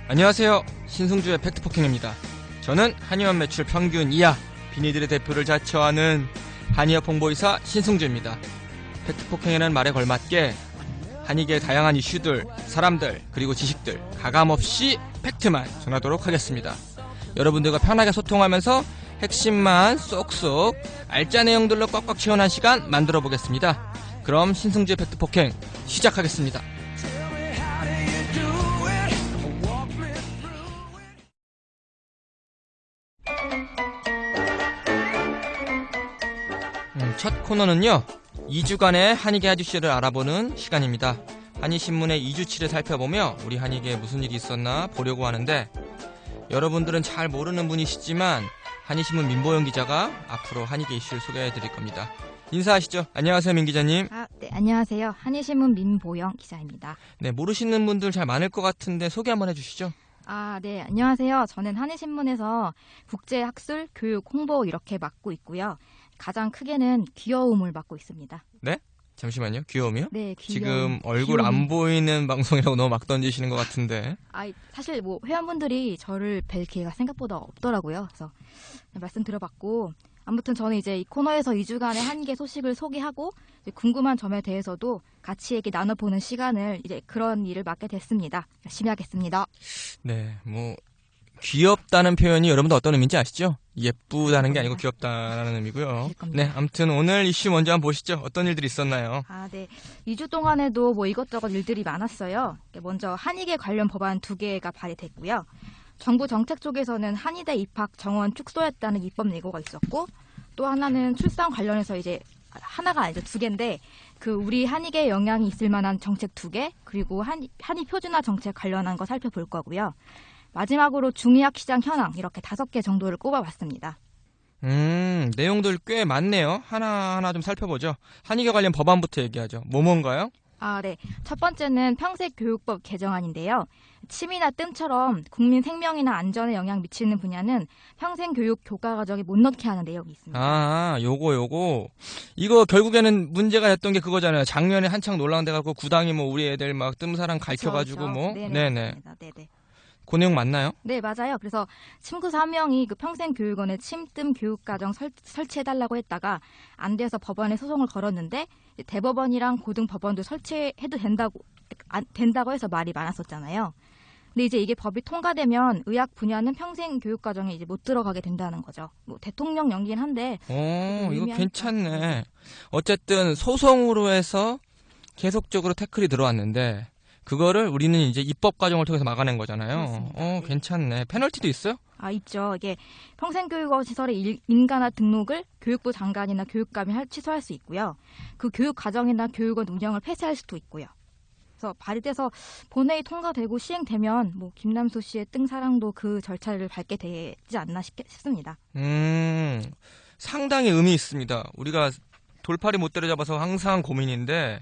안녕하세요. 신승주의 팩트폭행입니다. 저는 한의원 매출 평균 이하 비니들의 대표를 자처하는 한의학 홍보이사 신승주입니다. 팩트폭행이라는 말에 걸맞게 한의계의 다양한 이슈들, 사람들, 그리고 지식들 가감없이 팩트만 전하도록 하겠습니다. 여러분들과 편하게 소통하면서 핵심만 쏙쏙 알짜 내용들로 꽉꽉 채워난 시간 만들어 보겠습니다. 그럼 신승주의 팩트폭행 시작하겠습니다. 첫 코너는요, 2주간의 한의계 아저씨를 알아보는 시간입니다. 한의신문의 2주치를 살펴보며 우리 한의계에 무슨 일이 있었나 보려고 하는데, 여러분들은 잘 모르는 분이시지만 한의신문 민보영 기자가 앞으로 한의계 이슈를 소개해 드릴 겁니다. 인사하시죠. 안녕하세요, 민 기자님. 네, 안녕하세요. 한의신문 민보영 기자입니다. 네, 모르시는 분들 잘 많을 것 같은데 소개 한번 해주시죠. 네, 안녕하세요. 저는 한의신문에서 국제학술, 교육, 홍보 이렇게 맡고 있고요. 가장 크게는 귀여움을 맡고 있습니다. 네? 잠시만요. 귀여움이요? 네, 귀여움. 지금 얼굴 귀여움. 안 보이는 방송이라고 너무 막 던지시는 것 같은데. 사실 회원분들이 저를 뵐 기회가 생각보다 없더라고요. 그래서 말씀드려봤고, 아무튼 저는 이제 이 코너에서 2주간의 한의계 소식을 소개하고 이제 궁금한 점에 대해서도 같이 얘기 나눠보는 시간을 이제 그런 일을 맡게 됐습니다. 열심히 하겠습니다. 네, 귀엽다는 표현이 여러분들 어떤 의미인지 아시죠? 예쁘다는 게 아니고 귀엽다라는 의미고요. 네, 아무튼 오늘 이슈 먼저 한번 보시죠. 어떤 일들이 있었나요? 네. 2주 동안에도 이것저것 일들이 많았어요. 먼저 한의계 관련 법안 2개가 발의됐고요. 정부 정책 쪽에서는 한의대 입학 정원 축소했다는 입법 예고가 있었고, 또 하나는 출산 관련해서 이제 하나가 아니죠, 2개인데 우리 한의계에 영향이 있을 만한 정책 2개, 그리고 한의 표준화 정책 관련한 거 살펴볼 거고요. 마지막으로 중의학 시장 현황 이렇게 5개 정도를 꼽아봤습니다. 내용들 꽤 많네요. 하나하나 좀 살펴보죠. 한의계 관련 법안부터 얘기하죠. 뭔가요? 네. 첫 번째는 평생교육법 개정안인데요. 침이나 뜸처럼 국민 생명이나 안전에 영향 미치는 분야는 평생교육 교과과정에 못 넣게 하는 내용이 있습니다. 요거. 이거 결국에는 문제가 됐던 게 그거잖아요. 작년에 한창 논란돼가지고 구당이 우리 애들 막 뜸사랑 가르쳐가지고 네네. 그 내용 맞나요? 네, 맞아요. 그래서 침구사 한 명이 평생교육원에 침뜸 교육과정 설치해달라고 했다가 안 돼서 법원에 소송을 걸었는데, 대법원이랑 고등법원도 설치해도 된다고 해서 말이 많았었잖아요. 근데 이제 이게 법이 통과되면 의학 분야는 평생교육과정에 이제 못 들어가게 된다는 거죠. 대통령 연기긴 한데. 이거 괜찮네. 어쨌든 소송으로 해서 계속적으로 태클이 들어왔는데, 그거를 우리는 이제 입법 과정을 통해서 막아낸 거잖아요. 네. 괜찮네. 페널티도 있어요? 있죠. 이게 평생교육원 시설의 인가나 등록을 교육부 장관이나 교육감이 취소할 수 있고요. 그 교육 과정이나 교육원 운영을 폐쇄할 수도 있고요. 그래서 발의돼서 본회의 통과되고 시행되면 김남수 씨의 뜸사랑도 그 절차를 밟게 되지 않나 싶습니다. 상당히 의미 있습니다. 우리가 돌팔이 못 때려잡아서 항상 고민인데,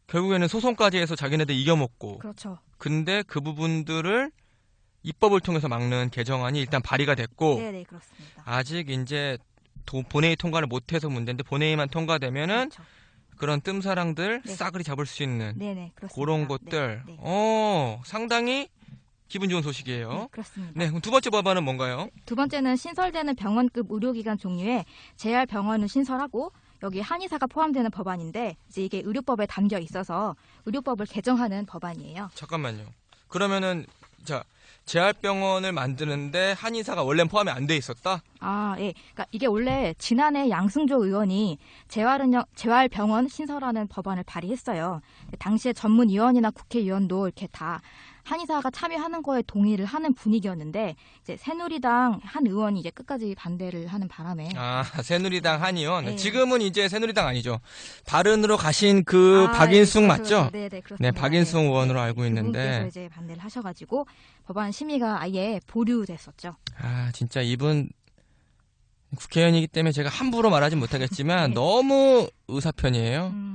결국에는 소송까지 해서 자기네들 이겨먹고. 그렇죠. 근데 그 부분들을 입법을 통해서 막는 개정안이 일단 발의가 됐고. 네, 그렇습니다. 아직 이제 본회의 통과를 못해서 문제인데, 본회의만 통과되면은 그렇죠. 그런 뜸사랑들 네. 싸그리 잡을 수 있는 그렇습니다. 그런 것들. 상당히 기분 좋은 소식이에요. 네, 그렇습니다. 네, 그럼 두 번째 법안은 뭔가요? 두 번째는 신설되는 병원급 의료기관 종류에 재활병원을 신설하고 여기 한의사가 포함되는 법안인데, 이제 이게 의료법에 담겨 있어서 의료법을 개정하는 법안이에요. 잠깐만요. 그러면은 재활병원을 만드는데 한의사가 원래는 포함이 안 돼 있었다? 예. 그러니까 이게 원래 지난해 양승조 의원이 재활병원 신설하는 법안을 발의했어요. 당시에 전문위원이나 국회의원도 이렇게 다 한의사가 참여하는 거에 동의를 하는 분위기였는데, 이제 새누리당 한 의원이 이제 끝까지 반대를 하는 바람에. 새누리당 한 의원. 네. 지금은 이제 새누리당 아니죠. 바른으로 가신 박인숙 맞죠? 네, 그렇습니다. 네, 박인숙 의원으로 알고 있는데. 그분께서 이제 반대를 하셔가지고 법안 심의가 아예 보류됐었죠. 진짜 이분 국회의원이기 때문에 제가 함부로 말하진 못하겠지만 네. 너무 의사편이에요.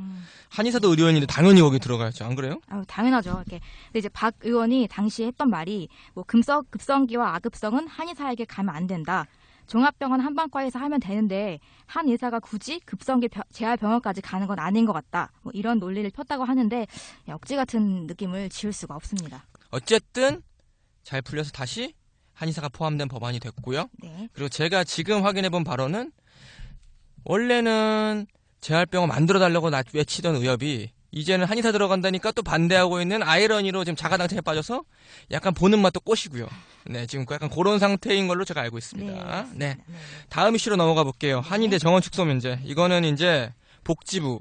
한의사도 의료인인데 당연히 거기 들어가야죠. 안 그래요? 당연하죠. 근데 이제 박 의원이 당시에 했던 말이 급성기와 아급성은 한의사에게 가면 안 된다. 종합병원 한방과에서 하면 되는데 한 의사가 굳이 급성기 재활병원까지 가는 건 아닌 것 같다. 이런 논리를 폈다고 하는데 억지 같은 느낌을 지울 수가 없습니다. 어쨌든 잘 풀려서 다시 한의사가 포함된 법안이 됐고요. 네. 그리고 제가 지금 확인해본 바로는 원래는 재활병원 만들어달라고 외치던 의협이 이제는 한의사 들어간다니까 또 반대하고 있는 아이러니로 지금 자가당착에 빠져서 약간 보는 맛도 꼬시고요. 네, 지금 약간 그런 상태인 걸로 제가 알고 있습니다. 맞습니다. 네. 네. 다음 이슈로 넘어가 볼게요. 한의대 정원 축소 문제. 이거는 이제 복지부가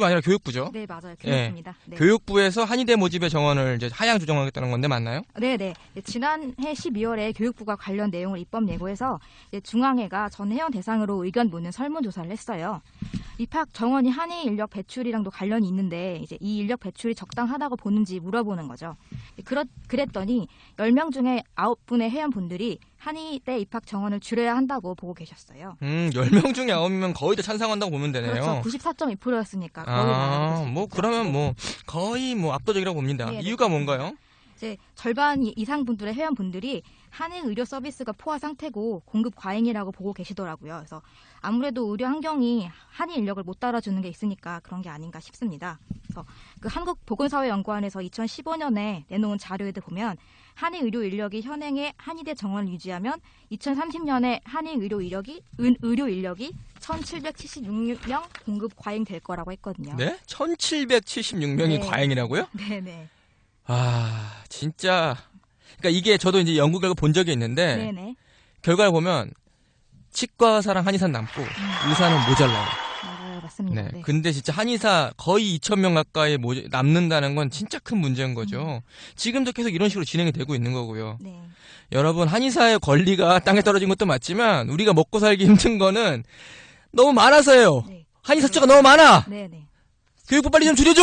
아니라 교육부죠. 네, 맞아요. 교육부입니다. 네. 교육부에서 한의대 모집의 정원을 이제 하향 조정하겠다는 건데 맞나요? 네네. 지난해 12월에 교육부가 관련 내용을 입법 예고해서 중앙회가 전 회원 대상으로 의견 묻는 설문조사를 했어요. 입학 정원이 한의 인력 배출이랑도 관련이 있는데 이제 이 인력 배출이 적당하다고 보는지 물어보는 거죠. 그랬더니 10명 중에 9분의 회원분들이 한의대 입학 정원을 줄여야 한다고 보고 계셨어요. 10명 중에 9명 거의 다 찬성한다고 보면 되네요. 그렇죠. 94.2%였으니까 거의 뭐 그러면 뭐 거의 뭐 압도적이라고 봅니다. 네, 이유가 네. 뭔가요? 이제 절반 이상 분들의 회원분들이 한의 의료 서비스가 포화 상태고 공급 과잉이라고 보고 계시더라고요. 그래서 아무래도 의료 환경이 한의 인력을 못 따라주는 게 있으니까 그런 게 아닌가 싶습니다. 그래서 그 한국보건사회연구원에서 2015년에 내놓은 자료에도 보면 한의 의료 인력이 현행의 한의대 정원을 유지하면 2030년에 한의 의료 인력이 1,776명 공급 과잉될 거라고 했거든요. 네? 1776명이 네. 과잉이라고요? 네네. 아, 진짜. 그러니까 이게 저도 이제 연구 결과 본 적이 있는데 네네. 결과를 보면 치과 의사랑 한의사는 남고 의사는 모자라요. 맞아요. 맞습니다. 네. 네. 근데 진짜 한의사 거의 2,000명 가까이 남는다는 건 진짜 큰 문제인 거죠. 지금도 계속 이런 식으로 진행이 되고 있는 거고요. 네. 여러분, 한의사의 권리가 땅에 떨어진 것도 맞지만 우리가 먹고 살기 힘든 거는 너무 많아서요. 네. 한의사 숫자가 너무 많아. 네네. 교육부 빨리 좀 줄여줘.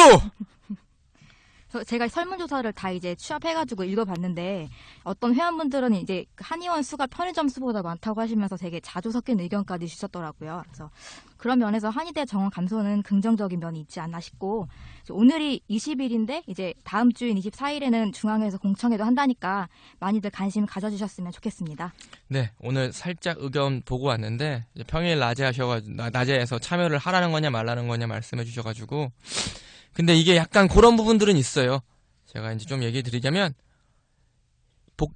제가 설문조사를 다 이제 취합해가지고 읽어봤는데 어떤 회원분들은 이제 한의원 수가 편의점 수보다 많다고 하시면서 되게 자주 섞인 의견까지 주셨더라고요. 그래서 그런 면에서 한의대 정원 감소는 긍정적인 면이 있지 않나 싶고 오늘이 20일인데 이제 다음 주인 24일에는 중앙에서 공청회도 한다니까 많이들 관심 가져주셨으면 좋겠습니다. 네, 오늘 살짝 의견 보고 왔는데 이제 평일 낮에에서 참여를 하라는 거냐 말라는 거냐 말씀해 주셔가지고 근데 이게 약간 그런 부분들은 있어요. 제가 이제 좀 얘기 드리자면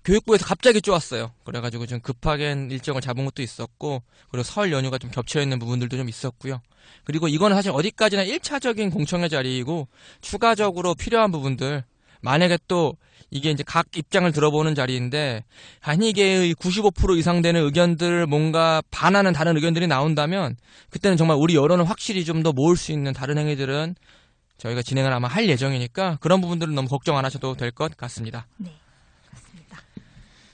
교육부에서 갑자기 쪼았어요. 그래가지고 좀 급하게 일정을 잡은 것도 있었고 그리고 설 연휴가 좀 겹쳐 있는 부분들도 좀 있었고요. 그리고 이거는 사실 어디까지나 1차적인 공청회 자리이고 추가적으로 필요한 부분들 만약에 또 이게 이제 각 입장을 들어보는 자리인데 한의계의 95% 이상 되는 의견들 뭔가 반하는 다른 의견들이 나온다면 그때는 정말 우리 여론을 확실히 좀 더 모을 수 있는 다른 행위들은 저희가 진행을 아마 할 예정이니까 그런 부분들은 너무 걱정 안 하셔도 될 것 같습니다. 네, 그렇습니다.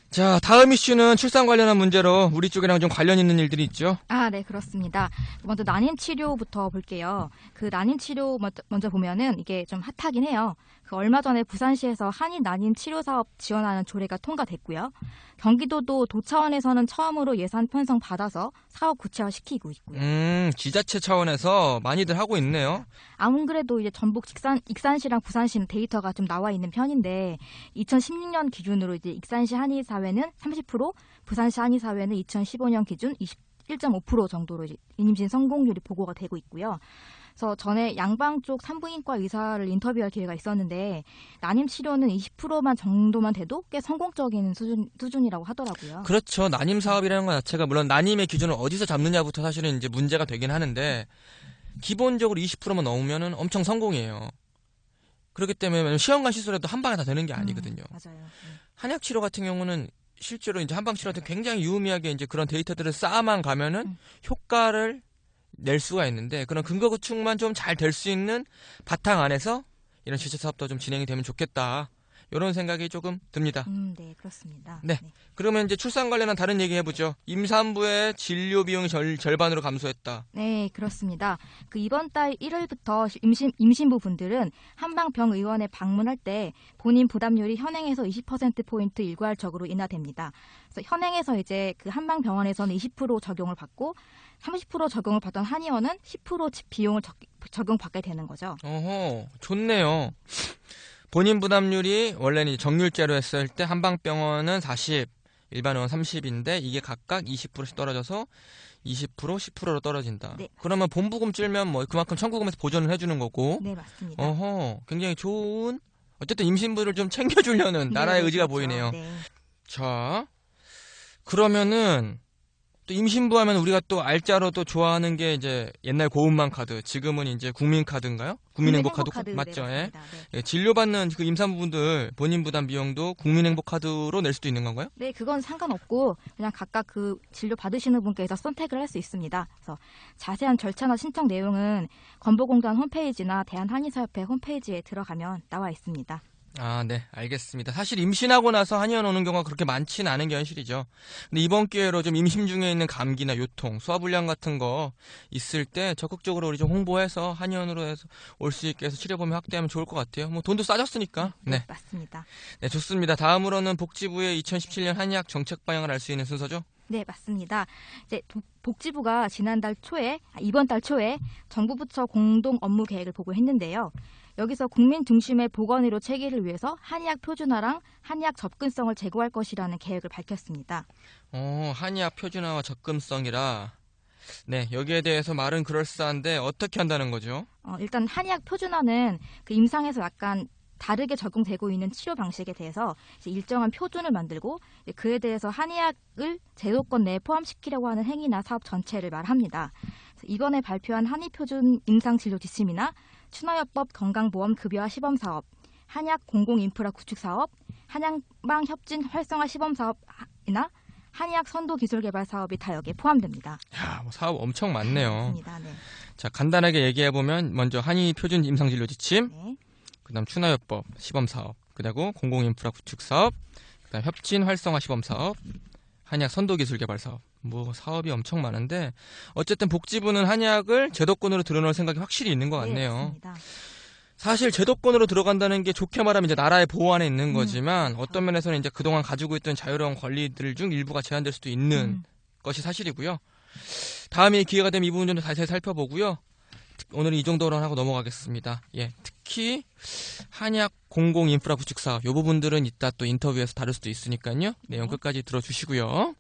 자, 다음 이슈는 출산 관련한 문제로 우리 쪽이랑 좀 관련 있는 일들이 있죠. 네, 그렇습니다. 먼저 난임 치료부터 볼게요. 그 난임 치료 먼저 보면은 이게 좀 핫하긴 해요. 그 얼마 전에 부산시에서 한인 난임 치료 사업 지원하는 조례가 통과됐고요. 경기도도 도 차원에서는 처음으로 예산 편성 받아서 사업 구체화시키고 있고요. 지자체 차원에서 많이들 하고 있네요. 안 그래도 이제 전북 익산시랑 부산시는 데이터가 좀 나와 있는 편인데 2016년 기준으로 이제 익산시 한의사회는 30%, 부산시 한의사회는 2015년 기준 21.5% 정도로 이제 임신 성공률이 보고가 되고 있고요. 그래서 전에 양방 쪽 산부인과 의사를 인터뷰할 기회가 있었는데 난임 치료는 20%만 정도만 돼도 꽤 성공적인 수준이라고 하더라고요. 그렇죠. 난임 사업이라는 것 자체가 물론 난임의 기준을 어디서 잡느냐부터 사실은 이제 문제가 되긴 하는데 기본적으로 20%만 넘으면은 엄청 성공이에요. 그렇기 때문에 시험관 시술에도 한 방에 다 되는 게 아니거든요. 맞아요. 네. 한약 치료 같은 경우는 실제로 이제 한방 치료한테 굉장히 유의미하게 이제 그런 데이터들을 쌓아만 가면은 효과를 낼 수가 있는데 그런 근거 구축만 좀 잘 될 수 있는 바탕 안에서 이런 실제 사업도 좀 진행이 되면 좋겠다. 이런 생각이 조금 듭니다. 네, 그렇습니다. 네. 그러면 이제 출산 관련한 다른 얘기 해보죠. 임산부의 진료 비용이 절반으로 감소했다. 네, 그렇습니다. 그 이번 달 1일부터 임신부 분들은 한방병의원에 방문할 때 본인 부담률이 현행에서 20%포인트 일괄적으로 인하됩니다. 그래서 현행에서 이제 그 한방병원에서는 20% 적용을 받고 30% 적용을 받던 한의원은 10% 비용을 적용받게 되는 거죠. 어허, 좋네요. 본인 부담률이 원래는 정률제로 했을 때 한방병원은 40, 일반의원 30인데 이게 각각 20%씩 떨어져서 20%, 10%로 떨어진다. 네. 그러면 본부금 줄면 뭐 그만큼 청구금에서 보전을 해주는 거고. 네, 맞습니다. 어허, 굉장히 좋은 어쨌든 임신부를 좀 챙겨주려는 나라의 네, 의지가 그렇죠. 보이네요. 네. 자, 그러면은 또 임신부 하면 우리가 또 알짜로 또 좋아하는 게 이제 옛날 고운망 카드, 지금은 이제 국민카드인가요? 국민행복카드 국민행복카드, 네, 맞죠? 예? 맞습니다. 네. 예, 진료받는 그 임산부분들 본인 부담 비용도 국민행복카드로 낼 수도 있는 건가요? 네, 그건 상관없고 그냥 각각 그 진료 받으시는 분께서 선택을 할 수 있습니다. 그래서 자세한 절차나 신청 내용은 건보공단 홈페이지나 대한한의사협회 홈페이지에 들어가면 나와 있습니다. 아, 네, 알겠습니다. 사실 임신하고 나서 한의원 오는 경우가 그렇게 많지는 않은 게 현실이죠. 근데 이번 기회로 좀 임신 중에 있는 감기나 요통, 소화불량 같은 거 있을 때 적극적으로 우리 좀 홍보해서 한의원으로 해서 올 수 있게 해서 치료범위 확대하면 좋을 것 같아요. 뭐 돈도 싸졌으니까. 네, 맞습니다. 네, 좋습니다. 다음으로는 복지부의 2017년 한의학 정책 방향을 알 수 있는 순서죠. 네, 맞습니다. 이제 복지부가 이번 달 초에 정부 부처 공동 업무 계획을 보고했는데요. 여기서 국민 중심의 보건의료 체계를 위해서 한의학 표준화랑 한의학 접근성을 제고할 것이라는 계획을 밝혔습니다. 한의학 표준화와 접근성이라. 네, 여기에 대해서 말은 그럴싸한데 어떻게 한다는 거죠? 일단 한의학 표준화는 그 임상에서 약간 다르게 적용되고 있는 치료 방식에 대해서 이제 일정한 표준을 만들고 이제 그에 대해서 한의학을 제도권 내에 포함시키려고 하는 행위나 사업 전체를 말합니다. 그래서 이번에 발표한 한의표준 임상진료 지침이나 추나요법 건강보험 급여화 시범사업, 한의학 공공인프라 구축사업, 한양방 협진 활성화 시범사업이나 한의학 선도기술개발 사업이 다 여기에 포함됩니다. 야, 뭐 사업 엄청 많네요. 맞습니다. 네. 자, 간단하게 얘기해보면 먼저 한의 표준 임상진료 지침, 네. 그다음 추나요법 시범사업, 그리고 공공인프라 구축사업, 그다음 협진 활성화 시범사업, 한의학 선도기술개발사업. 뭐 사업이 엄청 많은데 어쨌든 복지부는 한의학을 제도권으로 들어놓을 생각이 확실히 있는 것 같네요. 맞습니다. 사실 제도권으로 들어간다는 게 좋게 말하면 이제 나라의 보호 안에 있는 거지만 그렇죠. 어떤 면에서는 이제 그동안 가지고 있던 자유로운 권리들 중 일부가 제한될 수도 있는 것이 사실이고요. 다음에 기회가 되면 이 부분 좀 자세히 살펴보고요. 오늘은 이 정도로 하고 넘어가겠습니다. 예, 특히 한의학 공공인프라 구축 사업 이 부분들은 이따 또 인터뷰에서 다룰 수도 있으니까요. 내용 끝까지 들어주시고요.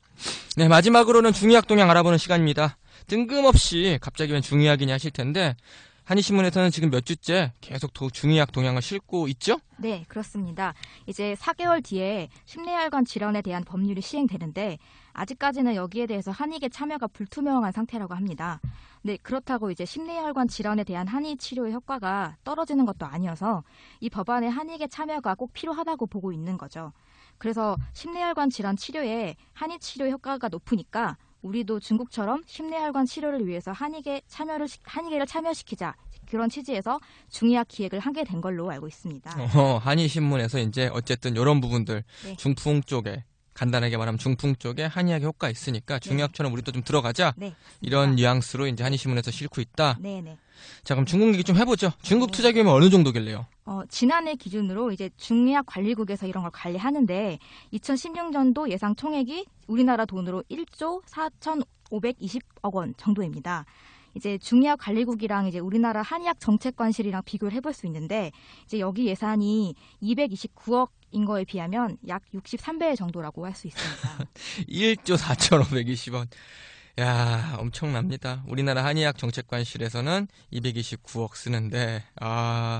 네, 마지막으로는 중의학 동향 알아보는 시간입니다. 뜬금없이 갑자기 웬 중의학이냐 하실 텐데 한의신문에서는 지금 몇 주째 계속 중의학 동향을 싣고 있죠? 네, 그렇습니다. 이제 4개월 뒤에 심내혈관 질환에 대한 법률이 시행되는데 아직까지는 여기에 대해서 한의계 참여가 불투명한 상태라고 합니다. 네, 그렇다고 이제 심내혈관 질환에 대한 한의 치료의 효과가 떨어지는 것도 아니어서 이 법안에 한의계 참여가 꼭 필요하다고 보고 있는 거죠. 그래서 심내혈관 질환 치료에 한의 치료 효과가 높으니까 우리도 중국처럼 심내혈관 치료를 위해서 한의계를 참여시키자. 그런 취지에서 중의학 기획을 하게 된 걸로 알고 있습니다. 한의신문에서 이제 어쨌든 이런 부분들 네. 중풍 쪽에 간단하게 말하면 중풍 쪽에 한의학의 효과 있으니까 중의학처럼 우리도 좀 들어가자. 네, 이런 뉘앙스로 이제 한의신문에서 싣고 있다. 네네. 자, 그럼 중국 얘기 좀 해보죠. 중국 네. 투자 규모는 어느 정도길래요? 지난해 기준으로 이제 중의학 관리국에서 이런 걸 관리하는데 2016년도 예상 총액이 우리나라 돈으로 1조 4,520억 원 정도입니다. 이제 중의학 관리국이랑 이제 우리나라 한의학 정책관실이랑 비교를 해볼 수 있는데 이제 여기 예산이 229억인 거에 비하면 약 63배 정도라고 할 수 있습니다. 1조 4,520원. 야, 엄청납니다. 우리나라 한의학 정책관실에서는 229억 쓰는데,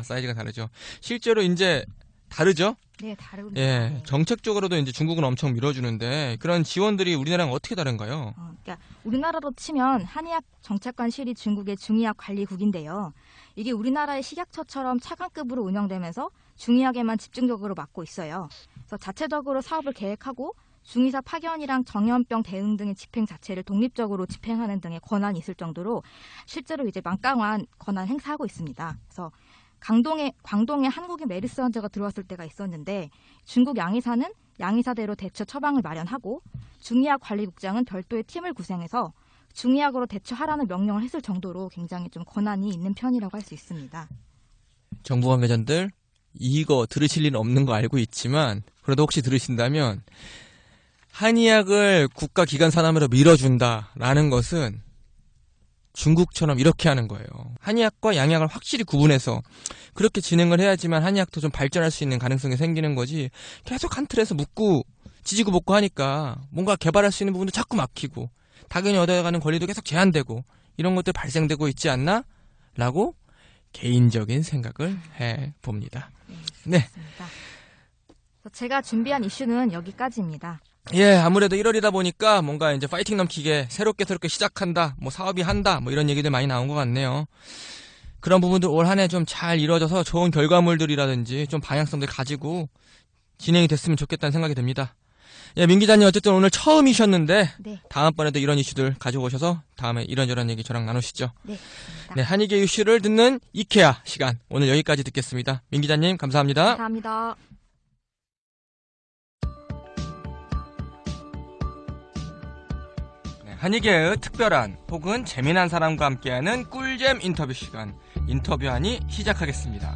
사이즈가 다르죠. 실제로 이제 다르죠? 네, 다릅니다. 예, 네. 정책적으로도 이제 중국은 엄청 밀어주는데, 그런 지원들이 우리나라랑 어떻게 다른가요? 그러니까 우리나라로 치면 한의학 정책관실이 중국의 중의학 관리국인데요. 이게 우리나라의 식약처처럼 차관급으로 운영되면서 중의학에만 집중적으로 맡고 있어요. 그래서 자체적으로 사업을 계획하고 중의사 파견이랑 정염병 대응 등의 집행 자체를 독립적으로 집행하는 등의 권한이 있을 정도로 실제로 이제 막강한 권한 행사하고 있습니다. 그래서 광동에 한국인 메르스 환자가 들어왔을 때가 있었는데 중국 양의사는 양의사대로 대처 처방을 마련하고 중의학 관리국장은 별도의 팀을 구성해서 중의학으로 대처하라는 명령을 했을 정도로 굉장히 좀 권한이 있는 편이라고 할 수 있습니다. 정부 관계자들, 이거 들으실 일은 없는 거 알고 있지만, 그래도 혹시 들으신다면, 한의학을 국가기관 산하로 밀어준다라는 것은 중국처럼 이렇게 하는 거예요. 한의학과 양의학을 확실히 구분해서 그렇게 진행을 해야지만 한의학도 좀 발전할 수 있는 가능성이 생기는 거지, 계속 한 틀에서 묶고 지지고 볶고 하니까 뭔가 개발할 수 있는 부분도 자꾸 막히고 당연히 얻어가는 권리도 계속 제한되고 이런 것들 발생되고 있지 않나? 라고 개인적인 생각을 해봅니다. 네. 맞습니다. 제가 준비한 이슈는 여기까지입니다. 예, 아무래도 1월이다 보니까 뭔가 이제 파이팅 넘치게 새롭게 시작한다, 뭐 사업이 한다, 뭐 이런 얘기들 많이 나온 것 같네요. 그런 부분들 올 한 해 좀 잘 이루어져서 좋은 결과물들이라든지 좀 방향성들 가지고 진행이 됐으면 좋겠다는 생각이 듭니다. 예, 민 기자님 어쨌든 오늘 처음이셨는데 네. 다음번에도 이런 이슈들 가지고 오셔서 다음에 이런저런 얘기 저랑 나누시죠. 네. 맞습니다. 네, 한의계 이슈를 듣는 이케아 시간 오늘 여기까지 듣겠습니다. 민 기자님 감사합니다. 감사합니다. 네, 한의계의 특별한 혹은 재미난 사람과 함께하는 꿀잼 인터뷰 시간 인터뷰하니 시작하겠습니다.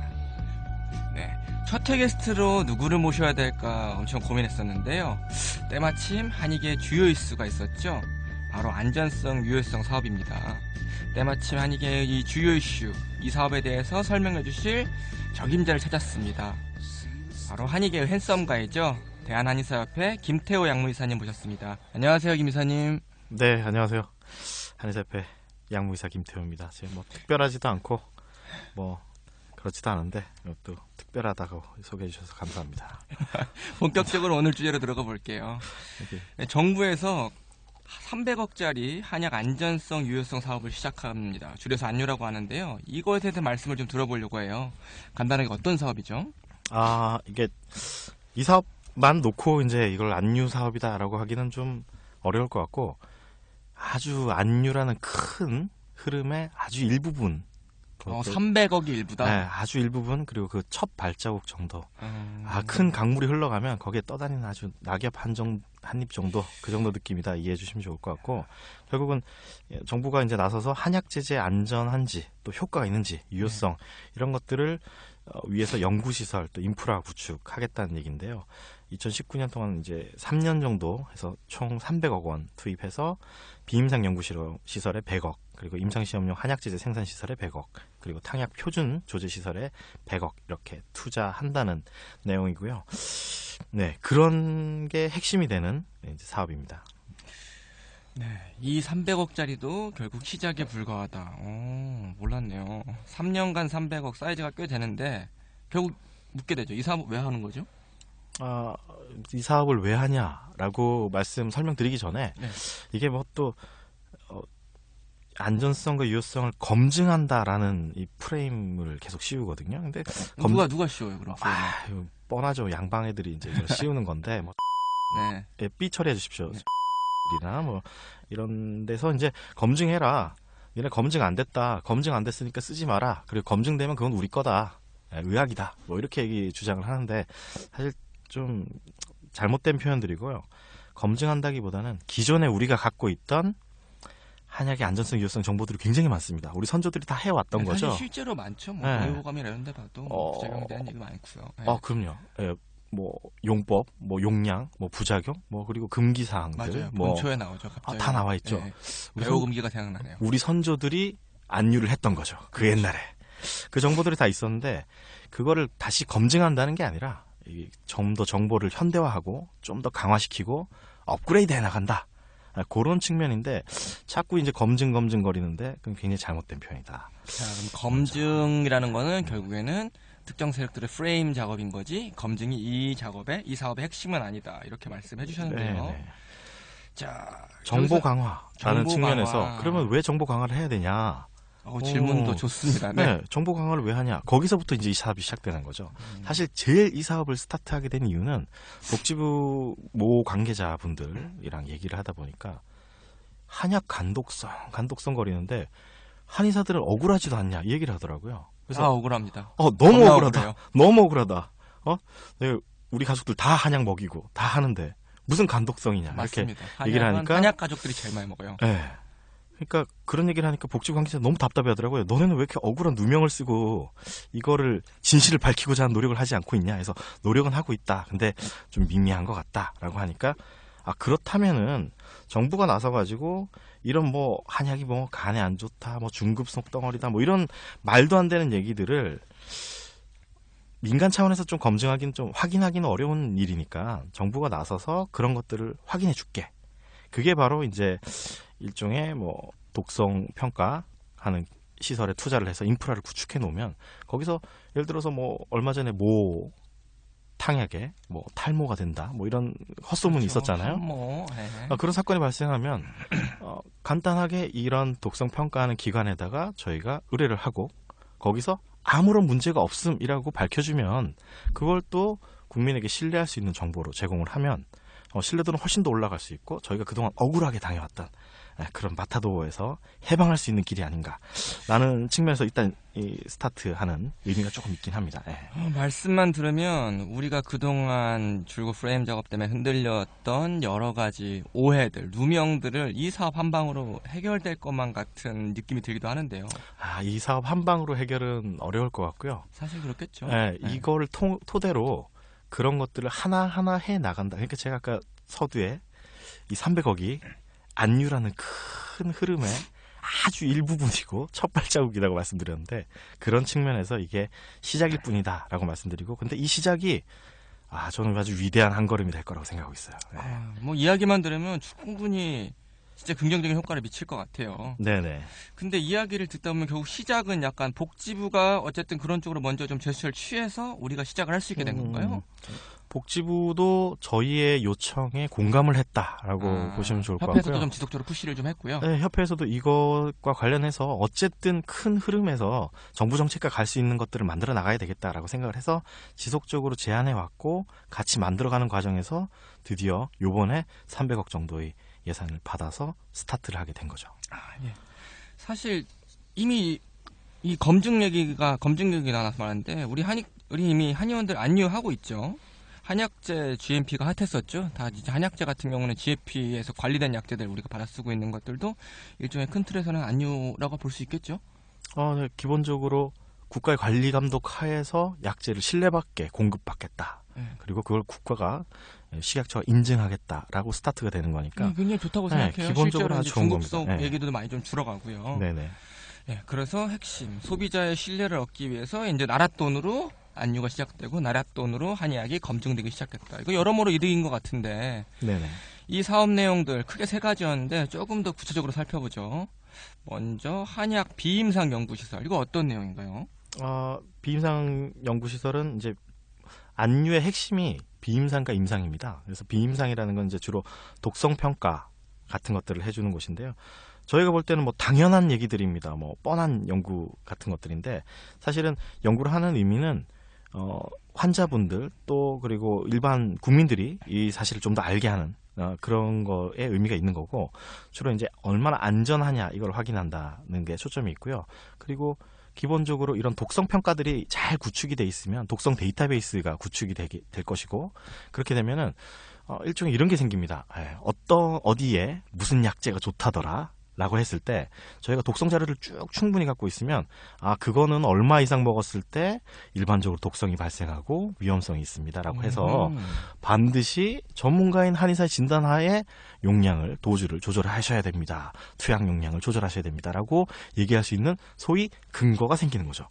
네, 첫 회 게스트로 누구를 모셔야 될까 엄청 고민했었는데요. 때마침 한의계의 주요 이슈가 있었죠. 바로 안전성, 유효성 사업입니다. 때마침 한의계의 이 주요 이슈, 이 사업에 대해서 설명해 주실 적임자를 찾았습니다. 바로 한의계의 핸섬가이죠. 대한한의사협회 김태호 양무이사님 모셨습니다. 안녕하세요, 김 이사님. 네, 안녕하세요. 한의사협회 양무이사 김태호입니다. 지금 뭐 특별하지도 않고 뭐 그렇지도 않은데 또 특별하다고 소개해 주셔서 감사합니다. 본격적으로 오늘 주제로 들어가 볼게요. 이게 네, 정부에서 300억짜리 한약 안전성 유효성 사업을 시작합니다. 줄여서 안유라고 하는데요. 이거에 대해서 말씀을 좀 들어보려고 해요. 간단하게 어떤 사업이죠? 이게 이 사업만 놓고 이제 이걸 안유 사업이다라고 하기는 좀 어려울 것 같고 아주 안유라는 큰 흐름의 아주 일부분 300억이 일부다. 네, 아주 일부분 그리고 그 첫 발자국 정도 큰 강물이 흘러가면 거기에 떠다니는 아주 낙엽 한 입 정도 그 정도 느낌이다 이해해 주시면 좋을 것 같고 결국은 정부가 이제 나서서 한약 제제 안전한지 또 효과가 있는지 유효성 이런 것들을 위해서 연구 시설 또 인프라 구축하겠다는 얘기인데요. 2019년 동안 이제 3년 정도 해서 총 300억 원 투입해서 비임상 연구 시설에 100억 그리고 임상시험용 한약제제 생산 시설에 100억 그리고 탕약 표준 조제 시설에 100억 이렇게 투자한다는 내용이고요. 네, 그런 게 핵심이 되는 이제 사업입니다. 네, 이 300억짜리도 결국 시작에 불과하다. 몰랐네요. 3년간 300억 사이즈가 꽤 되는데 결국 묻게 되죠. 이 사업 왜 하는 거죠? 이 사업을 왜 하냐라고 설명드리기 전에 네. 이게 뭐 또 안전성과 유효성을 검증한다라는 이 프레임을 계속 씌우거든요. 근데 누가 씌워요, 그럼? 이거 뻔하죠. 양방 애들이 이제 이걸 씌우는 건데 뭐 네. 삐 처리해 주십시오. 네. 이나 뭐 이런 데서 이제 검증해라. 얘네 검증 안 됐다. 검증 안 됐으니까 쓰지 마라. 그리고 검증되면 그건 우리 거다. 의학이다. 뭐 이렇게 주장을 하는데 사실 좀 잘못된 표현들이고요. 검증한다기보다는 기존에 우리가 갖고 있던 한약의 안전성, 유효성 정보들이 굉장히 많습니다. 우리 선조들이 다 해왔던 거죠. 사실 실제로 많죠. 뭐 네. 뇌호감이나 이런 데 봐도 부작용에 대한 얘기 많고요. 네. 그럼요. 예, 뭐 용법, 뭐 용량, 뭐 부작용, 뭐 그리고 금기 사항들, 맞아요. 뭐 본초에 나오죠. 갑자기. 다 나와 있죠. 네. 우리 배우금기가 생각나네요. 우리 선조들이 안유를 했던 거죠. 그 옛날에. 그 정보들이 다 있었는데 그거를 다시 검증한다는 게 아니라 좀 더 정보를 현대화하고 좀 더 강화시키고 업그레이드 해나간다. 그런 측면인데 자꾸 이제 검증거리는데 그건 굉장히 잘못된 표현이다. 자, 그럼 검증이라는 거는 결국에는 특정 세력들의 프레임 작업인 거지 검증이 이 사업의 핵심은 아니다. 이렇게 말씀해 주셨는데요. 네네. 자, 정보 여기서- 강화라는 정보 측면에서 강화. 그러면 왜 정보 강화를 해야 되냐? 질문도 좋습니다. 네. 네, 정보 강화를 왜 하냐? 거기서부터 이제 이 사업이 시작되는 거죠. 사실 제일 이 사업을 스타트하게 된 이유는 복지부 모 관계자분들이랑 얘기를 하다 보니까 한약 간독성 거리는데 한의사들은 억울하지도 않냐 이 얘기를 하더라고요. 그래서 억울합니다. 너무 겁나 억울하다. 억울해요. 너무 억울하다. 네, 우리 가족들 다 한약 먹이고 다 하는데 무슨 간독성이냐 이렇게 맞습니다. 얘기를 한약은 하니까 한약 가족들이 제일 많이 먹어요. 네. 그러니까 그런 얘기를 하니까 복지부 관계자 너무 답답해 하더라고요. 너네는 왜 이렇게 억울한 누명을 쓰고 이거를 진실을 밝히고자 하는 노력을 하지 않고 있냐 해서 노력은 하고 있다. 근데 좀 미미한 것 같다라고 하니까 그렇다면은 정부가 나서가지고 이런 뭐 한약이 뭐 간에 안 좋다, 뭐 중급 속덩어리다, 뭐 이런 말도 안 되는 얘기들을 민간 차원에서 좀 검증하기는 좀 확인하기는 어려운 일이니까 정부가 나서서 그런 것들을 확인해 줄게. 그게 바로 이제 일종의 뭐 독성 평가하는 시설에 투자를 해서 인프라를 구축해 놓으면 거기서 예를 들어서 뭐 얼마 전에 모 탕약에 뭐 탈모가 된다 뭐 이런 헛소문이 그렇죠. 있었잖아요. 뭐, 그런 사건이 발생하면 간단하게 이런 독성 평가하는 기관에다가 저희가 의뢰를 하고 거기서 아무런 문제가 없음이라고 밝혀주면 그걸 또 국민에게 신뢰할 수 있는 정보로 제공을 하면 신뢰도는 훨씬 더 올라갈 수 있고 저희가 그동안 억울하게 당해왔던 그런 마타도어에서 해방할 수 있는 길이 아닌가라는 측면에서 일단 이 스타트하는 의미가 조금 있긴 합니다. 말씀만 들으면 우리가 그동안 줄곧 프레임 작업 때문에 흔들렸던 여러 가지 오해들, 누명들을 이 사업 한 방으로 해결될 것만 같은 느낌이 들기도 하는데요. 이 사업 한 방으로 해결은 어려울 것 같고요. 사실 그렇겠죠. 이거를 토대로 그런 것들을 하나하나 해 나간다. 그러니까 제가 아까 서두에 이 300억이 안유라는 큰 흐름의 아주 일부분이고 첫 발자국이라고 말씀드렸는데 그런 측면에서 이게 시작일 뿐이다라고 말씀드리고 근데 이 시작이 저는 아주 위대한 한 걸음이 될 거라고 생각하고 있어요. 뭐 이야기만 들으면 충분히 진짜 긍정적인 효과를 미칠 것 같아요. 네네. 근데 이야기를 듣다 보면 결국 시작은 약간 복지부가 어쨌든 그런 쪽으로 먼저 좀 제스처를 취해서 우리가 시작을 할 수 있게 된 건가요? 복지부도 저희의 요청에 공감을 했다라고 보시면 좋을 것 같고요. 협회에서도 좀 지속적으로 푸시를 좀 했고요. 네, 협회에서도 이것과 관련해서 어쨌든 큰 흐름에서 정부 정책과 갈 수 있는 것들을 만들어 나가야 되겠다라고 생각을 해서 지속적으로 제안해 왔고 같이 만들어가는 과정에서 드디어 요번에 300억 정도의 예산을 받아서 스타트를 하게 된 거죠. 예. 사실 이미 이 검증 얘기 나와서 말하는데 우리 이미 한의원들 안유하고 있죠. 한약재 GMP가 핫했었죠. 다 이제 한약재 같은 경우는 GMP에서 관리된 약재들 우리가 받아 쓰고 있는 것들도 일종의 큰 틀에서는 안유라고 볼 수 있겠죠. 네, 기본적으로 국가의 관리 감독 하에서 약재를 신뢰받게 공급받겠다. 그리고 그걸 국가가 식약처가 인증하겠다라고 스타트가 되는 거니까 굉장히 좋다고 생각해요. 기본적으로 아주 좋은 겁니다. 중국속 얘기도 많이 좀 줄어가고요. 네네. 그래서 핵심 소비자의 신뢰를 얻기 위해서 이제 나라 돈으로 안유가 시작되고 나라 돈으로 한의학이 검증되기 시작했다. 이거 여러모로 이득인 것 같은데 네네. 이 사업 내용들 크게 세 가지였는데 조금 더 구체적으로 살펴보죠. 먼저 한의학 비임상 연구시설 이거 어떤 내용인가요? 비임상 연구시설은 이제 안유의 핵심이 비임상과 임상입니다. 그래서 비임상이라는 건 이제 주로 독성 평가 같은 것들을 해주는 곳인데요. 저희가 볼 때는 뭐 당연한 얘기들입니다. 뭐 뻔한 연구 같은 것들인데 사실은 연구를 하는 의미는 환자분들 또 그리고 일반 국민들이 이 사실을 좀 더 알게 하는 그런 거에 의미가 있는 거고 주로 이제 얼마나 안전하냐 이걸 확인한다는 게 초점이 있고요. 그리고 기본적으로 이런 독성 평가들이 잘 구축이 돼 있으면 독성 데이터베이스가 구축이 될 것이고 그렇게 되면은 일종의 이런 게 생깁니다. 어디에 무슨 약재가 좋다더라 라고 했을 때 저희가 독성 자료를 쭉 충분히 갖고 있으면 그거는 얼마 이상 먹었을 때 일반적으로 독성이 발생하고 위험성이 있습니다 라고 해서 반드시 전문가인 한의사의 진단하에 용량을 도주를 조절하셔야 됩니다. 투약 용량을 조절하셔야 됩니다 라고 얘기할 수 있는 소위 근거가 생기는 거죠.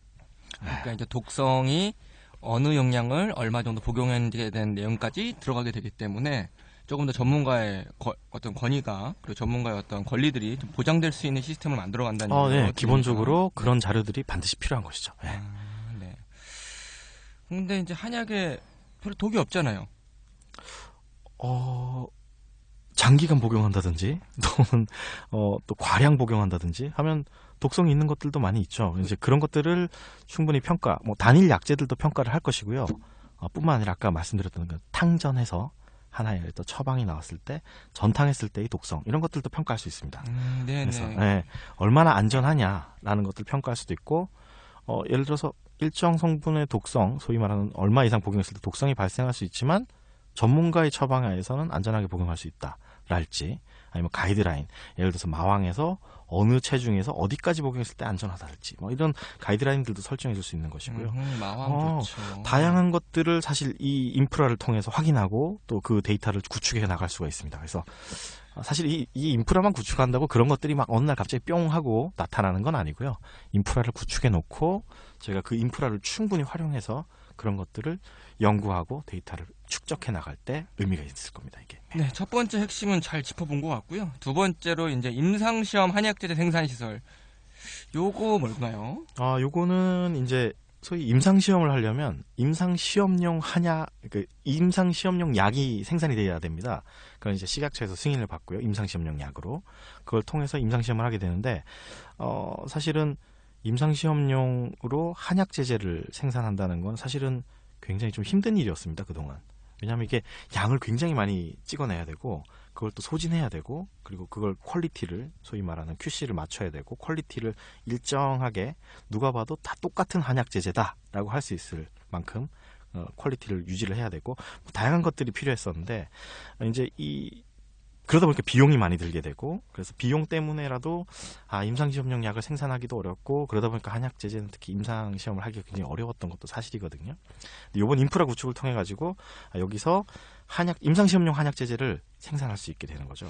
그러니까 이제 독성이 어느 용량을 얼마 정도 복용해야 되는 내용까지 들어가게 되기 때문에 조금 더 전문가의 어떤 권위가 그리고 전문가의 어떤 권리들이 좀 보장될 수 있는 시스템을 만들어 간다는 네, 기본적으로 그런 자료들이 반드시 필요한 것이죠. 네. 네. 근데 이제 한약에 별로 독이 없잖아요. 장기간 복용한다든지 또는 또 과량 복용한다든지 하면 독성이 있는 것들도 많이 있죠. 이제 그런 것들을 충분히 뭐 단일 약재들도 평가를 할 것이고요. 뿐만 아니라 아까 말씀드렸던 그 탕전해서 하나의 또 처방이 나왔을 때 전탕했을 때의 독성 이런 것들도 평가할 수 있습니다. 그래서 얼마나 안전하냐라는 것들 평가할 수도 있고 예를 들어서 일정 성분의 독성 소위 말하는 얼마 이상 복용했을 때 독성이 발생할 수 있지만 전문가의 처방하에서는 안전하게 복용할 수 있다랄지 아니면 가이드라인 예를 들어서 마왕에서 어느 체중에서 어디까지 복용했을 때 안전하다랄지 뭐 이런 가이드라인들도 설정해 줄 수 있는 것이고요. 마왕 좋죠. 다양한 것들을 사실 이 인프라를 통해서 확인하고 또 그 데이터를 구축해 나갈 수가 있습니다. 그래서 사실 이 인프라만 구축한다고 그런 것들이 막 어느 날 갑자기 뿅 하고 나타나는 건 아니고요. 인프라를 구축해 놓고 저희가 그 인프라를 충분히 활용해서 그런 것들을 연구하고 데이터를 축적해 나갈 때 의미가 있을 겁니다. 이게. 네, 첫 번째 핵심은 잘 짚어본 것 같고요. 두 번째로 이제 임상시험 한약재재 생산시설. 요거 뭘까요? 요거는 이제 소위 임상시험을 하려면 임상시험용 한약, 임상시험용 약이 생산이 돼야 됩니다. 그건 이제 식약처에서 승인을 받고요. 임상시험용 약으로. 그걸 통해서 임상시험을 하게 되는데, 사실은 임상시험용으로 한약제제를 생산한다는 건 사실은 굉장히 좀 힘든 일이었습니다. 그동안. 왜냐하면 이게 양을 굉장히 많이 찍어내야 되고, 그걸 또 소진해야 되고, 그리고 그걸 퀄리티를, 소위 말하는 QC를 맞춰야 되고, 퀄리티를 일정하게 누가 봐도 다 똑같은 한약제제다라고 할 수 있을 만큼 퀄리티를 유지를 해야 되고, 뭐 다양한 것들이 필요했었는데, 이제 그러다 보니까 비용이 많이 들게 되고, 그래서 비용 때문에라도 임상시험용 약을 생산하기도 어렵고, 그러다 보니까 한약제제는 특히 임상시험을 하기가 굉장히 어려웠던 것도 사실이거든요. 이번 인프라 구축을 통해 가지고 여기서 임상시험용 한약제제를 생산할 수 있게 되는 거죠.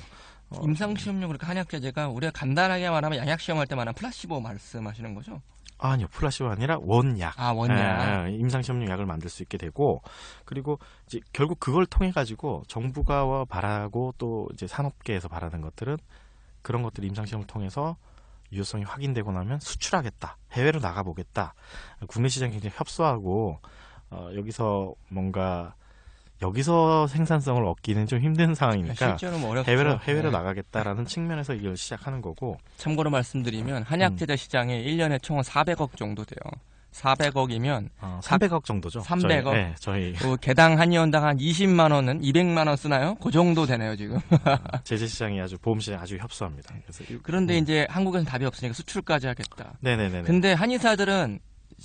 임상시험용 그러니까 한약제제가 우리가 간단하게 말하면 양약시험할 때 말하는 플라시보 말씀하시는 거죠? 아니요, 플라시보가 아니라 원약. 원약. 임상시험용 약을 만들 수 있게 되고, 그리고 이제 결국 그걸 통해 가지고 정부가 바라고 또 이제 산업계에서 바라는 것들은 그런 것들이 임상시험을 통해서 유효성이 확인되고 나면 수출하겠다, 해외로 나가보겠다. 국내 시장이 굉장히 협소하고 여기서 여기서 생산성을 얻기는 좀 힘든 상황이니까 실제로 어렵죠. 해외로 나가겠다라는 측면에서 이걸 시작하는 거고. 참고로 말씀드리면 한약제제 시장이 1년에 총 400억 정도 돼요. 400억이면 300억 정도죠. 300억. 저희 개당 한의원당 한 20만 원은 200만 원 쓰나요? 그 정도 되네요, 지금. 제재 시장이 보험 시장이 아주 협소합니다. 그런데 이제 한국에서는 답이 없으니까 수출까지 하겠다. 네네네. 근데 한의사들은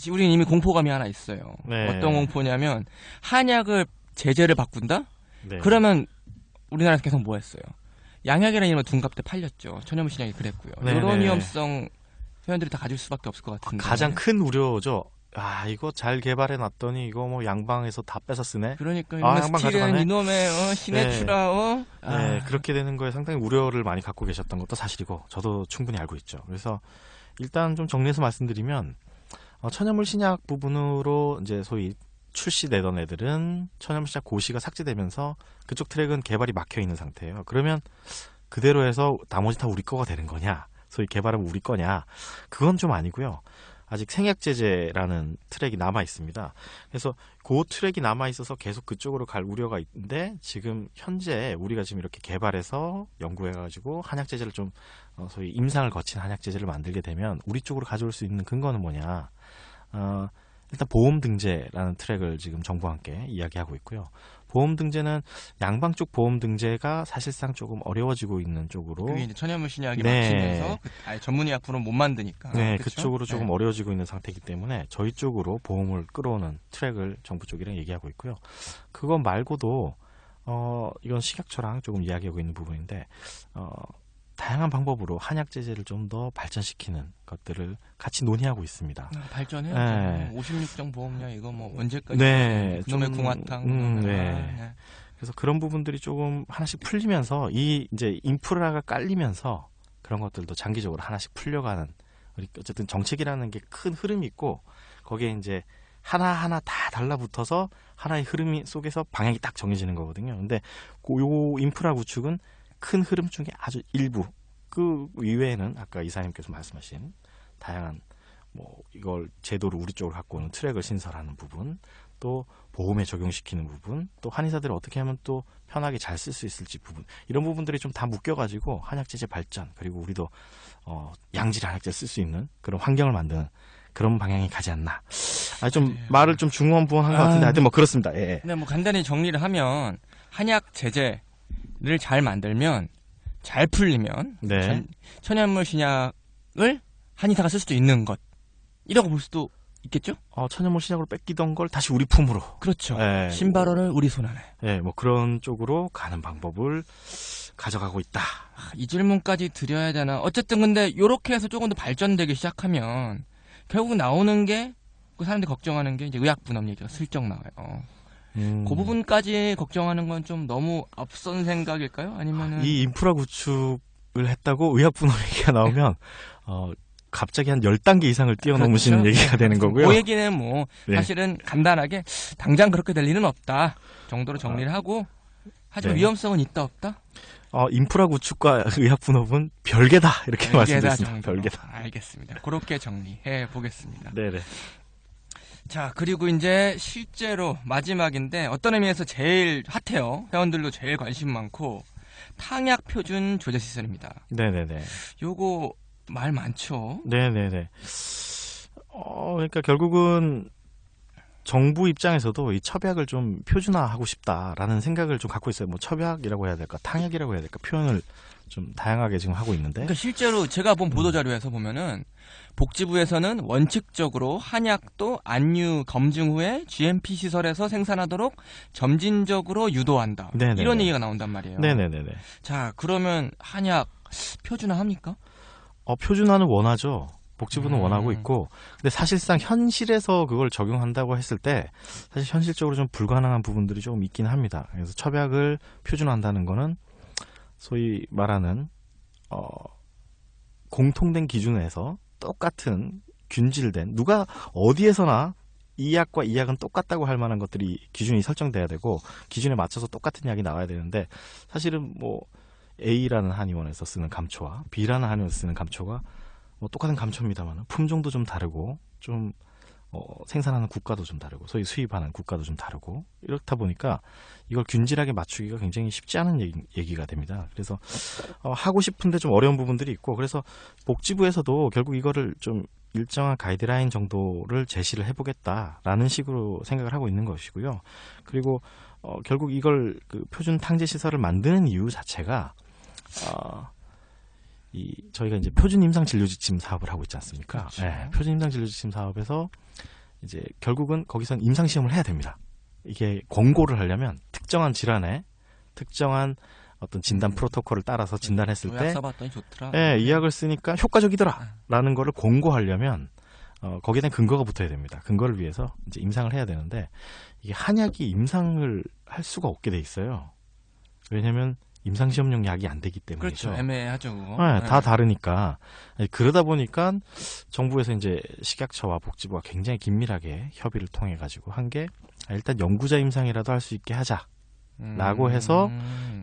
우리는 이미 공포감이 하나 있어요. 네. 어떤 공포냐면 한약을 제재를 바꾼다? 네. 그러면 우리나라에서 계속 뭐 했어요? 양약이라는 이름으로 둔갑대 팔렸죠. 천연무 신약이 그랬고요. 네, 이런 네. 위험성 회원들이 다 가질 수밖에 없을 것 같은데. 가장 큰 우려죠. 이거 잘 개발해 놨더니 이거 뭐 양방에서 다 뺏어 쓰네. 그러니까 이놈의 양방 스틸은 가져가네. 이놈의 시네추라 네, 그렇게 되는 거에 상당히 우려를 많이 갖고 계셨던 것도 사실이고 저도 충분히 알고 있죠. 그래서 일단 좀 정리해서 말씀드리면 천연물 신약 부분으로 이제 소위 출시되던 애들은 천연물 신약 고시가 삭제되면서 그쪽 트랙은 개발이 막혀 있는 상태예요. 그러면 그대로 해서 나머지 다 우리 거가 되는 거냐? 소위 개발하면 우리 거냐? 그건 좀 아니고요. 아직 생약제제라는 트랙이 남아 있습니다. 그래서 그 트랙이 남아 있어서 계속 그쪽으로 갈 우려가 있는데 지금 현재 우리가 지금 이렇게 개발해서 연구해가지고 한약제제를 좀 소위 임상을 거친 한약제제를 만들게 되면 우리 쪽으로 가져올 수 있는 근거는 뭐냐? 일단 보험 등재라는 트랙을 지금 정부와 함께 이야기하고 있고요. 보험 등재는 양방 쪽 보험 등재가 사실상 조금 어려워지고 있는 쪽으로. 그게 이제 천연물 신약이 네. 막히면서 전문의약품은 못 만드니까. 네, 그쵸? 그쪽으로 조금 네. 어려워지고 있는 상태이기 때문에 저희 쪽으로 보험을 끌어오는 트랙을 정부 쪽이랑 얘기하고 있고요. 그거 말고도 이건 식약처랑 조금 이야기하고 있는 부분인데 다양한 방법으로 한약 제제를 좀 더 발전시키는 것들을 같이 논의하고 있습니다. 발전해요. 네. 56정 보험량 이거 뭐 언제까지? 네, 그놈의 좀, 궁화탕. 네. 그래서 그런 부분들이 조금 하나씩 풀리면서 이제 인프라가 깔리면서 그런 것들도 장기적으로 하나씩 풀려가는 어쨌든 정책이라는 게 큰 흐름이 있고 거기에 이제 하나하나 다 달라붙어서 하나의 흐름이 속에서 방향이 딱 정해지는 거거든요. 근데 요 인프라 구축은 큰 흐름 중에 아주 일부 그 이외에는 아까 이사님께서 말씀하신 다양한 이걸 제도를 우리 쪽으로 갖고 오는 트랙을 신설하는 부분 또 보험에 적용시키는 부분 또 한의사들이 어떻게 하면 또 편하게 잘 쓸 수 있을지 부분 이런 부분들이 좀 다 묶여가지고 한약제제 발전 그리고 우리도 양질 한약제 쓸 수 있는 그런 환경을 만드는 그런 방향이 가지 않나. 좀 말을 좀 중원부원한 것 같은데 하여튼 그렇습니다. 예. 네, 간단히 정리를 하면 한약 제제를 잘 만들면 잘 풀리면 네. 천연물 신약을 한의사가 쓸 수도 있는 것 이라고 볼 수도 있겠죠? 천연물 신약으로 뺏기던 걸 다시 우리 품으로. 그렇죠. 예. 신발언을 우리 손 안에. 예, 그런 쪽으로 가는 방법을 가져가고 있다. 이 질문까지 드려야 되나? 어쨌든 근데 이렇게 해서 조금 더 발전되기 시작하면 결국 나오는 게 그 사람들이 걱정하는 게 이제 의약분업 얘기가 슬쩍 나와요. 그 부분까지 걱정하는 건 좀 너무 앞선 생각일까요? 아니면은 이 인프라 구축을 했다고 의약분업 얘기가 나오면 갑자기 한 10단계 이상을 뛰어넘으시는 그렇죠? 얘기가 되는 거고요. 그 얘기는 네. 사실은 간단하게 당장 그렇게 될 일은 없다 정도로 정리를 하고 하지만 네. 위험성은 있다 없다? 인프라 구축과 의학 분업은 별개다 이렇게 말씀드렸습니다. 정도로. 별개다. 알겠습니다. 그렇게 정리해 보겠습니다. 네네. 자, 그리고 이제 실제로 마지막인데 어떤 의미에서 제일 핫해요. 회원들도 제일 관심 많고 탕약 표준 조제 시설입니다. 네네네. 요거 말 많죠. 네네네. 그러니까 결국은 정부 입장에서도 이 첩약을 좀 표준화하고 싶다라는 생각을 좀 갖고 있어요. 뭐 첩약이라고 해야 될까, 탕약이라고 해야 될까 표현을 좀 다양하게 지금 하고 있는데. 그러니까 실제로 제가 본 보도자료에서 보면은 복지부에서는 원칙적으로 한약도 안유 검증 후에 GMP 시설에서 생산하도록 점진적으로 유도한다. 네네네. 이런 얘기가 나온단 말이에요. 네네네네. 자, 그러면 한약 표준화합니까? 표준화는 원하죠. 복지부는 원하고 음. 있고, 근데 사실상 현실에서 그걸 적용한다고 했을 때 사실 현실적으로 좀 불가능한 부분들이 좀 있긴 합니다. 그래서 첩약을 표준화한다는 거는 소위 말하는 공통된 기준에서 똑같은 균질된 누가 어디에서나 이 약과 이 약은 똑같다고 할 만한 것들이 기준이 설정돼야 되고 기준에 맞춰서 똑같은 약이 나와야 되는데 사실은 뭐 A라는 한의원에서 쓰는 감초와 B라는 한의원에서 쓰는 감초가 뭐 똑같은 감초입니다만 품종도 좀 다르고 좀 생산하는 국가도 좀 다르고 소위 수입하는 국가도 좀 다르고 이렇다 보니까 이걸 균질하게 맞추기가 굉장히 쉽지 않은 얘기가 됩니다. 그래서 하고 싶은데 좀 어려운 부분들이 있고 그래서 복지부에서도 결국 이거를 좀 일정한 가이드라인 정도를 제시를 해보겠다라는 식으로 생각을 하고 있는 것이고요. 그리고 결국 이걸 그 표준 탕제 시설을 만드는 이유 자체가 저희가 이제 표준 임상 진료 지침 사업을 하고 있지 않습니까? 그렇죠. 네, 표준 임상 진료 지침 사업에서 이제 결국은 거기선 임상 시험을 해야 됩니다. 이게 권고를 하려면 특정한 질환에 특정한 어떤 진단 프로토콜을 따라서 진단했을 약 때 써봤더니 좋더라. 이 약을 쓰니까 효과적이더라라는 거를 권고하려면 거기에 대한 근거가 붙어야 됩니다. 근거를 위해서 이제 임상을 해야 되는데 이게 한약이 임상을 할 수가 없게 돼 있어요. 왜냐하면 임상시험용 약이 안 되기 때문이죠. 그렇죠. 애매하죠. 네, 다 다르니까 그러다 보니까 정부에서 이제 식약처와 복지부가 굉장히 긴밀하게 협의를 통해 가지고 한 게 일단 연구자 임상이라도 할 수 있게 하자라고 해서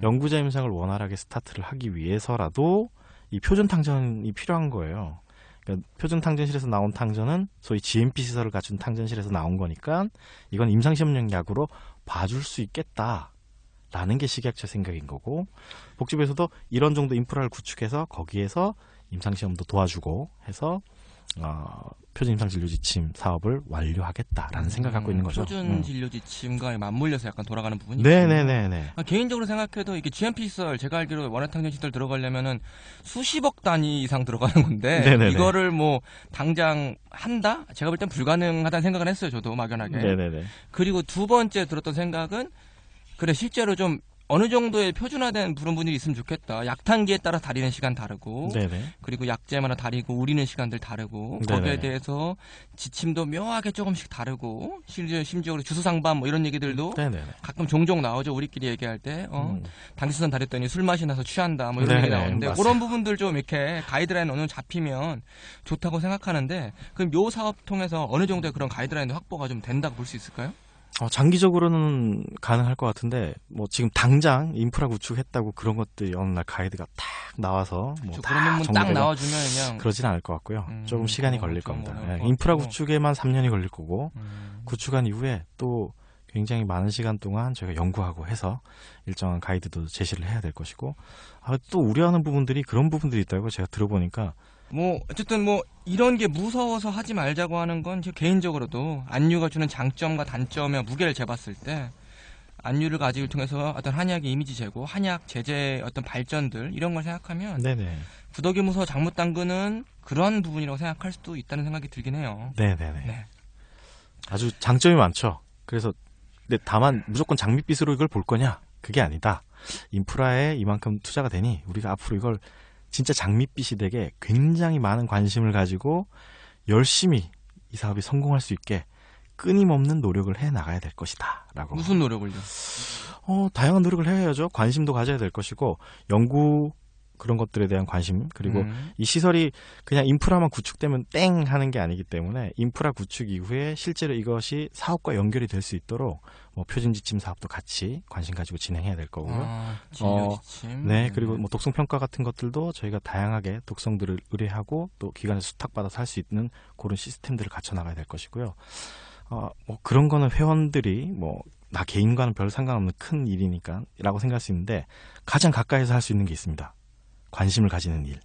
연구자 임상을 원활하게 스타트를 하기 위해서라도 이 표준 탕전이 필요한 거예요. 그러니까 표준 탕전실에서 나온 탕전은 소위 GMP 시설을 갖춘 탕전실에서 나온 거니까 이건 임상시험용 약으로 봐줄 수 있겠다. 라는 게 식약처 생각인 거고 복지부에서도 이런 정도 인프라를 구축해서 거기에서 임상시험도 도와주고 해서 표준 임상진료지침 사업을 완료하겠다라는 생각을 갖고 있는 거죠. 표준 진료 지침과 맞물려서 약간 돌아가는 부분이 네네네네. 개인적으로 생각해도 이게 GMP 시설 제가 알기로 원화탕전 시설 들어가려면은 수십억 단위 이상 들어가는 건데 네네네. 이거를 뭐 당장 한다? 제가 볼 땐 불가능하다는 생각을 했어요. 저도 막연하게. 네네네. 그리고 두 번째 들었던 생각은 그래 실제로 좀 어느 정도의 표준화된 부분들이 있으면 좋겠다. 약탕기에 따라 다리는 시간 다르고 네네. 그리고 약제마다 다르고 우리는 시간들 다르고 네네. 거기에 대해서 지침도 묘하게 조금씩 다르고 심지어 주소상반 뭐 이런 얘기들도 네네네. 가끔 종종 나오죠. 우리끼리 얘기할 때 당시선 다녔더니 술 마시 나서 취한다 뭐 이런 네네, 얘기 나오는데 맞아요. 그런 부분들 좀 이렇게 가이드라인 어느 정도 잡히면 좋다고 생각하는데 그럼 요 사업 통해서 어느 정도의 그런 가이드라인 확보가 좀 된다고 볼 수 있을까요? 장기적으로는 가능할 것 같은데 뭐 지금 당장 인프라 구축했다고 그런 것들이 어느 날 가이드가 딱 나와서 뭐 그런 다 논문 딱 정리되고 나와주면 그냥 그러진 않을 것 같고요. 조금 시간이 걸릴 좀 겁니다. 어려울 것 인프라 같고. 구축에만 3년이 걸릴 거고 음. 구축한 이후에 또 굉장히 많은 시간 동안 저희가 연구하고 해서 일정한 가이드도 제시를 해야 될 것이고 또 우려하는 부분들이 그런 부분들이 있다고 제가 들어보니까 뭐 어쨌든 뭐 이런 게 무서워서 하지 말자고 하는 건 제 개인적으로도 안유가 주는 장점과 단점의 무게를 재봤을 때 안유를 가지고 통해서 어떤 한약의 이미지 제고, 한약 제재의 어떤 발전들 이런 걸 생각하면 네네. 구더기 무서워 장못 담그는 그런 부분이라고 생각할 수도 있다는 생각이 들긴 해요. 네네네. 네. 아주 장점이 많죠. 그래서 근데 다만 무조건 장밋빛으로 이걸 볼 거냐? 그게 아니다. 인프라에 이만큼 투자가 되니 우리가 앞으로 이걸 진짜 장밋빛이 되게 굉장히 많은 관심을 가지고 열심히 이 사업이 성공할 수 있게 끊임없는 노력을 해 나가야 될 것이다. 라고. 무슨 노력을요? 다양한 노력을 해야죠. 관심도 가져야 될 것이고 연구 그런 것들에 대한 관심, 그리고 이 시설이 그냥 인프라만 구축되면 땡 하는 게 아니기 때문에 인프라 구축 이후에 실제로 이것이 사업과 연결이 될 수 있도록 뭐 표준 지침 사업도 같이 관심 가지고 진행해야 될 거고요. 진료 지침. 네, 그리고 뭐 독성 평가 같은 것들도 저희가 다양하게 독성들을 의뢰하고 또 기관에서 수탁받아서 할 수 있는 그런 시스템들을 갖춰 나가야 될 것이고요. 뭐 그런 거는 회원들이 뭐 나 개인과는 별 상관없는 큰 일이니까라고 생각할 수 있는데 가장 가까이서 할 수 있는 게 있습니다. 관심을 가지는 일.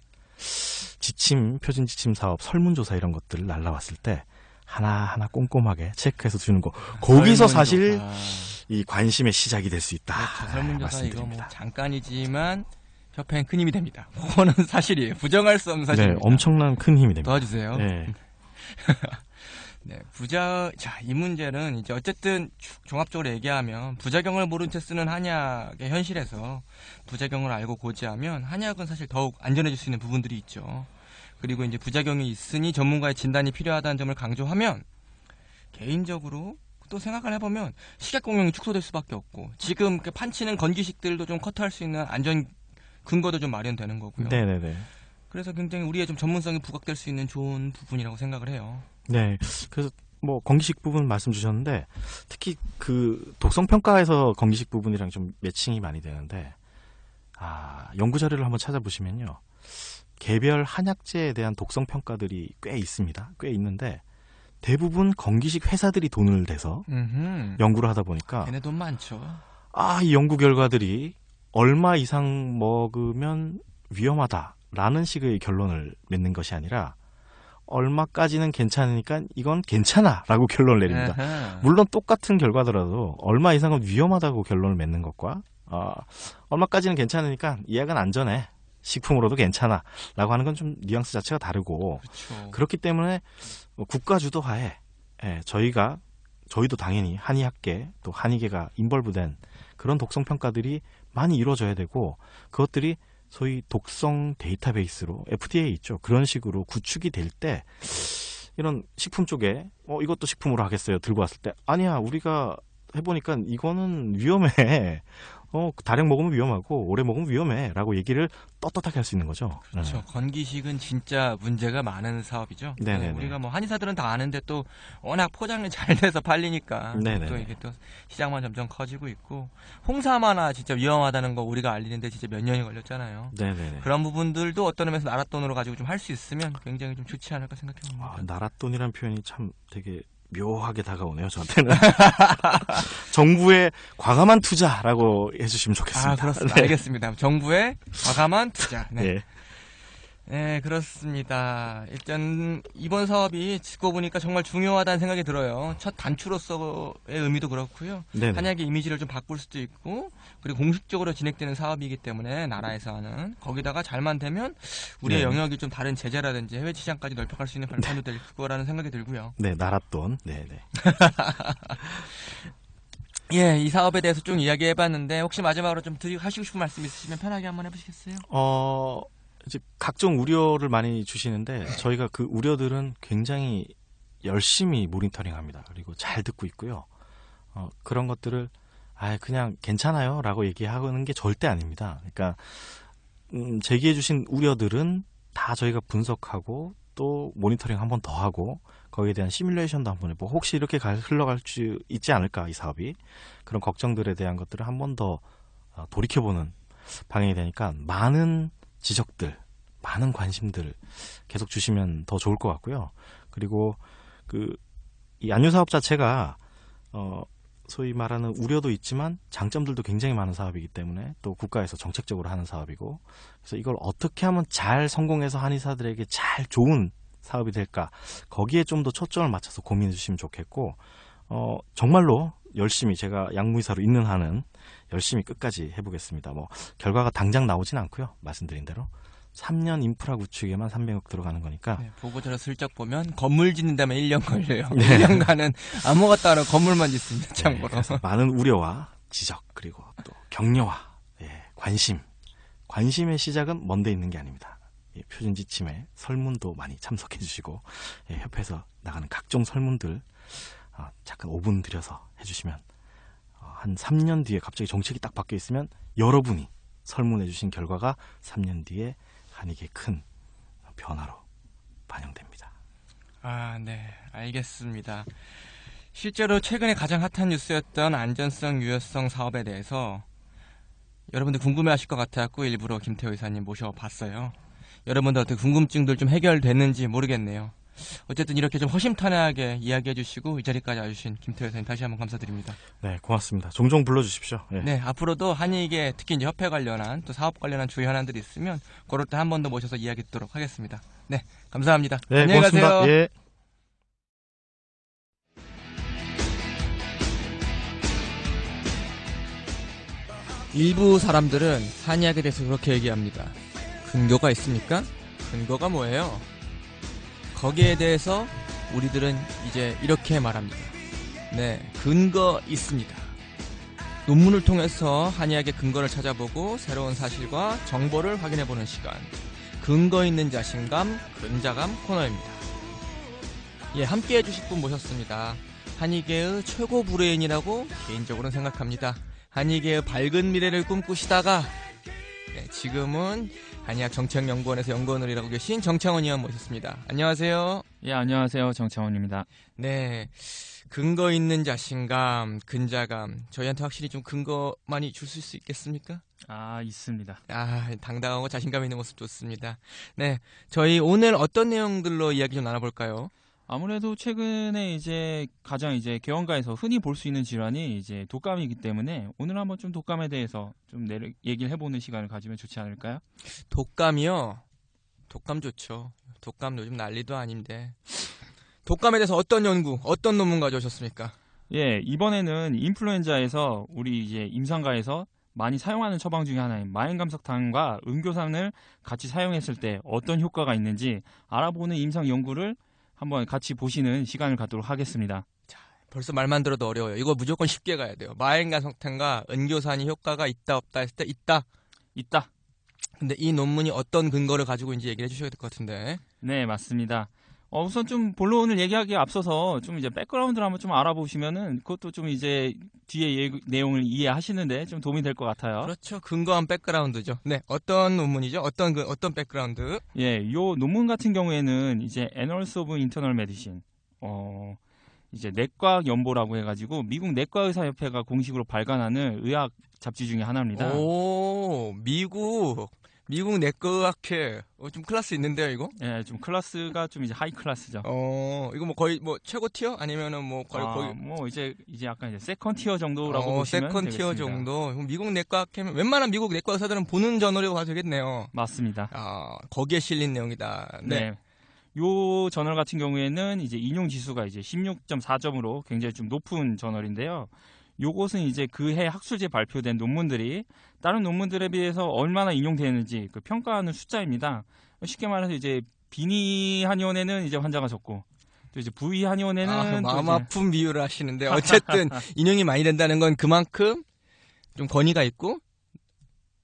지침, 표준 지침 사업, 설문조사 이런 것들을 날라왔을 때 하나하나 꼼꼼하게 체크해서 주는 거. 거기서 사실 이 관심의 시작이 될 수 있다. 그렇죠. 설문조사 이거 뭐 말씀드립니다. 잠깐이지만 협회엔 큰 힘이 됩니다. 그거는 사실이에요. 부정할 수 없는 사실입니다. 네, 엄청난 큰 힘이 됩니다. 도와주세요. 네. 네, 자, 이 문제는 이제 어쨌든 종합적으로 얘기하면 부작용을 모른 채 쓰는 한약의 현실에서 부작용을 알고 고지하면 한약은 사실 더욱 안전해질 수 있는 부분들이 있죠. 그리고 이제 부작용이 있으니 전문가의 진단이 필요하다는 점을 강조하면 개인적으로 또 생각을 해보면 식약 공용이 축소될 수밖에 없고 지금 판치는 건기식들도 좀 커트할 수 있는 안전 근거도 좀 마련되는 거고요. 네네네. 그래서 굉장히 우리의 좀 전문성이 부각될 수 있는 좋은 부분이라고 생각을 해요. 네. 그래서 뭐 건기식 부분 말씀 주셨는데 특히 그 독성 평가에서 건기식 부분이랑 좀 매칭이 많이 되는데 연구 자료를 한번 찾아보시면요. 개별 한약재에 대한 독성 평가들이 꽤 있습니다. 꽤 있는데 대부분 건기식 회사들이 돈을 대서 연구를 하다 보니까 걔네 돈 많죠. 이 연구 결과들이 얼마 이상 먹으면 위험하다라는 식의 결론을 맺는 것이 아니라 얼마까지는 괜찮으니까 이건 괜찮아라고 결론을 내립니다. 물론 똑같은 결과더라도 얼마 이상은 위험하다고 결론을 맺는 것과 얼마까지는 괜찮으니까 이 약은 안전해. 식품으로도 괜찮아 라고 하는 건 좀 뉘앙스 자체가 다르고 그렇죠. 그렇기 때문에 국가 주도하에 저희도 당연히 한의학계 또 한의계가 인벌브된 그런 독성 평가들이 많이 이루어져야 되고 그것들이 소위 독성 데이터베이스로 FDA 있죠. 그런 식으로 구축이 될 때 이런 식품 쪽에 이것도 식품으로 하겠어요. 들고 왔을 때 아니야 우리가 해보니까 이거는 위험해. 다량 먹으면 위험하고 오래 먹으면 위험해 라고 얘기를 떳떳하게 할 수 있는 거죠. 그렇죠. 네. 건기식은 진짜 문제가 많은 사업이죠. 네네네. 우리가 뭐 한의사들은 다 아는데 또 워낙 포장이 잘 돼서 팔리니까 네네네. 또 이게 또 시장만 점점 커지고 있고 홍삼 하나 진짜 위험하다는 거 우리가 알리는데 진짜 몇 년이 걸렸잖아요. 네네네. 그런 부분들도 어떤 의미에서 나라 돈으로 가지고 좀 할 수 있으면 굉장히 좀 좋지 않을까 생각해봅니다. 나랏돈이라는 표현이 참 되게 묘하게 다가오네요. 저한테는 정부의 과감한 투자라고 해주시면 좋겠습니다. 그렇습니다. 네. 알겠습니다. 정부의 과감한 투자. 네. 네. 네, 그렇습니다. 일단 이번 사업이 듣고 보니까 정말 중요하다는 생각이 들어요. 첫 단추로서의 의미도 그렇고요. 네네. 한약의 이미지를 좀 바꿀 수도 있고 그리고 공식적으로 진행되는 사업이기 때문에 나라에서 하는 거기다가 잘만 되면 우리의 네. 영역이 좀 다른 제재라든지 해외 시장까지 넓혀갈 수 있는 발판도 될 거라는 생각이 들고요. 네, 나랏돈. 네네. 예, 이 사업에 대해서 좀 이야기해봤는데 혹시 마지막으로 좀 하시고 싶은 말씀 있으시면 편하게 한번 해보시겠어요? 이제 각종 우려를 많이 주시는데 저희가 그 우려들은 굉장히 열심히 모니터링합니다. 그리고 잘 듣고 있고요. 그런 것들을 그냥 괜찮아요라고 얘기하는 게 절대 아닙니다. 그러니까 제기해 주신 우려들은 다 저희가 분석하고 또 모니터링 한 번 더 하고 거기에 대한 시뮬레이션도 한번 해보고 혹시 이렇게 흘러갈 수 있지 않을까 이 사업이 그런 걱정들에 대한 것들을 한 번 더 돌이켜보는 방향이 되니까 많은 지적들, 많은 관심들 계속 주시면 더 좋을 것 같고요. 그리고 이 안유 사업 자체가 소위 말하는 우려도 있지만 장점들도 굉장히 많은 사업이기 때문에 또 국가에서 정책적으로 하는 사업이고 그래서 이걸 어떻게 하면 잘 성공해서 한의사들에게 잘 좋은 사업이 될까 거기에 좀 더 초점을 맞춰서 고민해 주시면 좋겠고 정말로 열심히 제가 양무의사로 있는 한은 열심히 끝까지 해보겠습니다. 뭐 결과가 당장 나오진 않고요. 말씀드린 대로 3년 인프라 구축에만 300억 들어가는 거니까 네, 보고서를 슬쩍 보면 건물 짓는 데만 1년 걸려요. 네. 1년간은 아무것도 안 하고 건물만 짓습니다. 참고로. 그래서 많은 우려와 지적 그리고 또 격려와 관심의 시작은 먼데 있는 게 아닙니다. 표준 지침에 설문도 많이 참석해 주시고 협회에서 나가는 각종 설문들 잠깐 5분 들여서 해주시면 한 3년 뒤에 갑자기 정책이 딱 바뀌어 있으면 여러분이 설문해 주신 결과가 3년 뒤에 한익의 큰 변화로 반영됩니다. 아, 네, 알겠습니다. 실제로 최근에 가장 핫한 뉴스였던 안전성, 유효성 사업에 대해서 여러분들 궁금해하실 것 같아서 일부러 김태호 이사님 모셔봤어요. 여러분들 어떻게 궁금증들 좀 해결됐는지 모르겠네요. 어쨌든 이렇게 좀 허심탄회하게 이야기해주시고 이 자리까지 와주신 김태호 이사님 다시 한번 감사드립니다. 네, 고맙습니다. 종종 불러주십시오. 예. 네, 앞으로도 한익에 특히 이제 협회 관련한 또 사업 관련한 주요 현안들이 있으면 그럴 때 한 번 더 모셔서 이야기 듣도록 하겠습니다. 네, 감사합니다. 네, 안녕히 고맙습니다. 가세요. 예. 일부 사람들은 한의학에 대해서 그렇게 얘기합니다. 근거가 있습니까? 근거가 뭐예요? 거기에 대해서 우리들은 이제 이렇게 말합니다. 네, 근거 있습니다. 논문을 통해서 한의학의 근거를 찾아보고 새로운 사실과 정보를 확인해보는 시간. 근거 있는 자신감, 근자감 코너입니다. 예, 함께 해주실 분 모셨습니다. 한의계의 최고 브레인이라고 개인적으로는 생각합니다. 한의계의 밝은 미래를 꿈꾸시다가 네, 지금은 한의학 정책연구원에서 연구원을 일하고 계신 정창원 의원 모셨습니다. 안녕하세요. 예, 안녕하세요. 정창원입니다. 네, 근거 있는 자신감, 근자감 저희한테 확실히 좀 근거 많이 줄 수 있겠습니까? 아, 있습니다. 아, 당당하고 자신감 있는 모습 좋습니다. 네, 저희 오늘 어떤 내용들로 이야기 좀 나눠볼까요? 아무래도 최근에 이제 가장 이제 개원가에서 흔히 볼 수 있는 질환이 이제 독감이기 때문에 오늘 한번 좀 독감에 대해서 좀 얘기를 해보는 시간을 가지면 좋지 않을까요? 독감이요? 독감 좋죠. 독감 요즘 난리도 아닌데. 독감에 대해서 어떤 연구, 어떤 논문 가져오셨습니까? 예, 이번에는 인플루엔자에서 우리 이제 임상가에서 많이 사용하는 처방 중에 하나인 마행감석탕과 은교산을 같이 사용했을 때 어떤 효과가 있는지 알아보는 임상 연구를 한번 같이 보시는 시간을 갖도록 하겠습니다. 벌써 말만 들어도 어려워요. 이거 무조건 쉽게 가야 돼요. 마행감석탕과 은교산이 효과가 있다 없다 했을 때 있다. 있다. 근데 이 논문이 어떤 근거를 가지고 있는지 얘기를 해주셔야 될 것 같은데. 네, 맞습니다. 우선 좀 본론을 얘기하기에 앞서서 좀 이제 백그라운드를 한번 좀 알아보시면은 그것도 좀 이제 뒤에 내용을 이해하시는데 좀 도움이 될 것 같아요. 그렇죠. 근거한 백그라운드죠. 네, 어떤 논문이죠? 어떤 백그라운드? 예, 요 논문 같은 경우에는 이제 Annals of Internal Medicine, 이제 내과학 연보라고 해가지고 미국 내과의사협회가 공식으로 발간하는 의학 잡지 중에 하나입니다. 오, 미국 내과학회. 좀 클래스 있는데요, 이거? 예, 좀 클래스가 좀 이제 하이 클래스죠. 이거 뭐 거의 뭐 최고 티어 아니면은 뭐 거의 뭐 이제 약간 이제 세컨 티어 정도라고 보시면 세컨 티어 되겠습니다. 정도. 그럼 미국 내과학회면 웬만한 미국 내과 의사들은 보는 저널이라고 봐도 되겠네요. 맞습니다. 아, 거기에 실린 내용이다. 네. 네. 요 저널 같은 경우에는 이제 인용 지수가 이제 16.4점으로 굉장히 좀 높은 저널인데요. 요것은 이제 그 해 학술지에 발표된 논문들이 다른 논문들에 비해서 얼마나 인용되는지 그 평가하는 숫자입니다. 쉽게 말해서 이제 비니 한의원에는 이제 환자가 적고 또 이제 부위 한의원에는 마음 또 이제 아픈 비유를 하시는데 어쨌든 인용이 많이 된다는 건 그만큼 좀 권위가 있고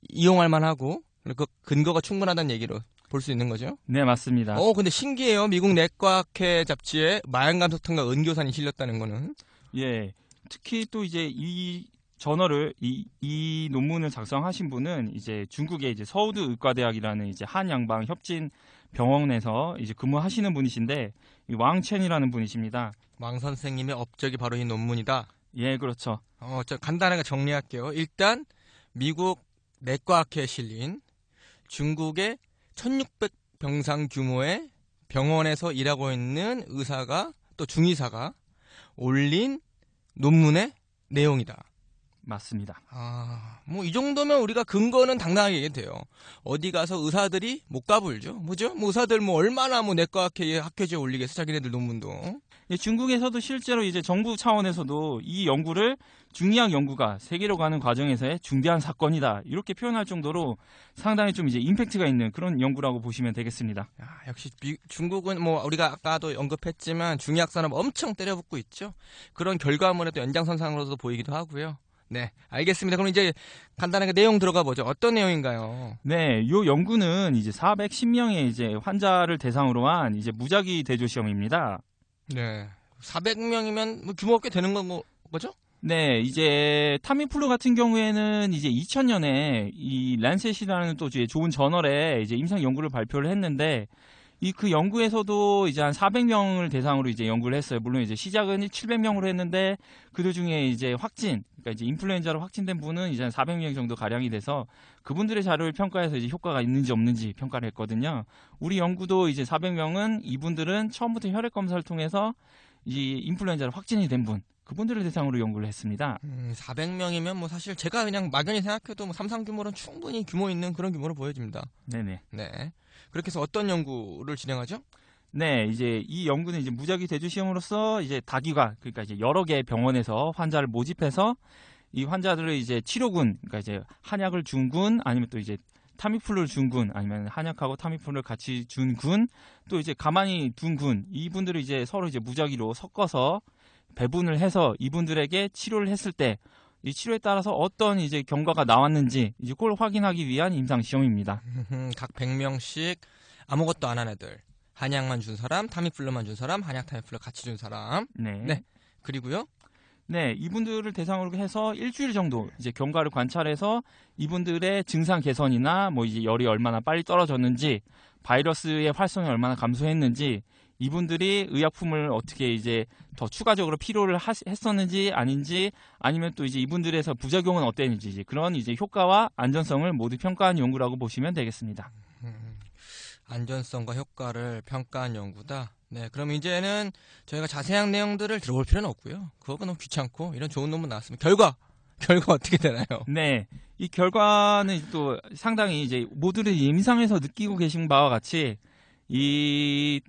이용할 만하고 그 근거가 충분하다는 얘기로 볼 수 있는 거죠. 네, 맞습니다. 근데 신기해요. 미국 내과학회 잡지에 마약감석탕과 은교산이 실렸다는 거는. 예. 특히 또 이제 이 저널을 이 논문을 작성하신 분은 이제 중국의 이제 서우드 의과대학이라는 이제 한양방 협진 병원에서 이제 근무하시는 분이신데 이 왕첸이라는 분이십니다. 왕 선생님의 업적이 바로 이 논문이다. 예, 그렇죠. 저 간단하게 정리할게요. 일단 미국 내과학회에 실린 중국의 1600병상 규모의 병원에서 일하고 있는 의사가 또 중의사가 올린 논문의 내용이다. 맞습니다. 뭐 이 정도면 우리가 근거는 당당하게 얘기해도 돼요. 어디 가서 의사들이 못 가불죠. 뭐죠? 뭐 의사들 뭐 얼마나 뭐 내과학회 학회지에 올리겠어 자기네들 논문도. 예, 중국에서도 실제로 이제 정부 차원에서도 이 연구를 중의학 연구가 세계로 가는 과정에서의 중대한 사건이다 이렇게 표현할 정도로 상당히 좀 이제 임팩트가 있는 그런 연구라고 보시면 되겠습니다. 역시 중국은 뭐 우리가 아까도 언급했지만 중의학 산업 엄청 때려붓고 있죠. 그런 결과물에 또 연장선상으로도 보이기도 하고요. 네, 알겠습니다. 그럼 이제 간단하게 내용 들어가 보죠. 어떤 내용인가요? 네, 요 연구는 이제 410명의 이제 환자를 대상으로 한 이제 무작위 대조 시험입니다. 네, 400명이면 뭐 규모가 꽤 되는 거죠? 네, 이제 타미플루 같은 경우에는 이제 2000년에 이 란셋이라는 또 이제 좋은 저널에 이제 임상 연구를 발표를 했는데 이 그 연구에서도 이제 한 400명을 대상으로 이제 연구를 했어요. 물론 이제 시작은 700명으로 했는데 그 도중에 이제 그러니까 이제 인플루엔자로 확진된 분은 이제 한 400명 정도 가량이 돼서 그분들의 자료를 평가해서 이제 효과가 있는지 없는지 평가를 했거든요. 우리 연구도 이제 400명은 이분들은 처음부터 혈액 검사를 통해서 이 인플루엔자로 확진이 된 분, 그분들을 대상으로 연구를 했습니다. 400명이면 뭐 사실 제가 그냥 막연히 생각해도 뭐 삼상 규모로는 충분히 규모 있는 그런 규모로 보여집니다. 네네. 네. 그렇게 해서 어떤 연구를 진행하죠? 네, 이제 이 연구는 이제 무작위 대주 시험으로서 이제 다기관, 그러니까 이제 여러 개의 병원에서 환자를 모집해서 이 환자들을 이제 치료군, 그러니까 이제 한약을 준 군, 아니면 또 이제 타미플루를 준 군, 아니면 한약하고 타미플루를 같이 준 군, 또 이제 가만히 둔 군, 이분들을 이제 서로 이제 무작위로 섞어서 배분을 해서 이분들에게 치료를 했을 때 이 치료에 따라서 어떤 이제 경과가 나왔는지 이제 그걸 확인하기 위한 임상 시험입니다. 각 100명씩 아무것도 안 한 애들. 한약만 준 사람, 타미플루만 준 사람, 한약 타미플루 같이 준 사람. 네. 네. 그리고요. 네, 이분들을 대상으로 해서 일주일 정도 이제 경과를 관찰해서 이분들의 증상 개선이나 뭐 이제 열이 얼마나 빨리 떨어졌는지, 바이러스의 활성이 얼마나 감소했는지, 이분들이 의약품을 어떻게 이제 더 추가적으로 필요를 했었는지 아닌지, 아니면 또 이제 이분들에서 부작용은 어땠는지, 이제 그런 이제 효과와 안전성을 모두 평가한 연구라고 보시면 되겠습니다. 안전성과 효과를 평가한 연구다. 네, 그럼 이제는 저희가 자세한 내용들을 들어볼 필요는 없고요. 그거가 너무 귀찮고 이런 좋은 논문 나왔으면 결과 어떻게 되나요? 네, 이 결과는 또 상당히 이제 모두들 임상에서 느끼고 계신 바와 같이 이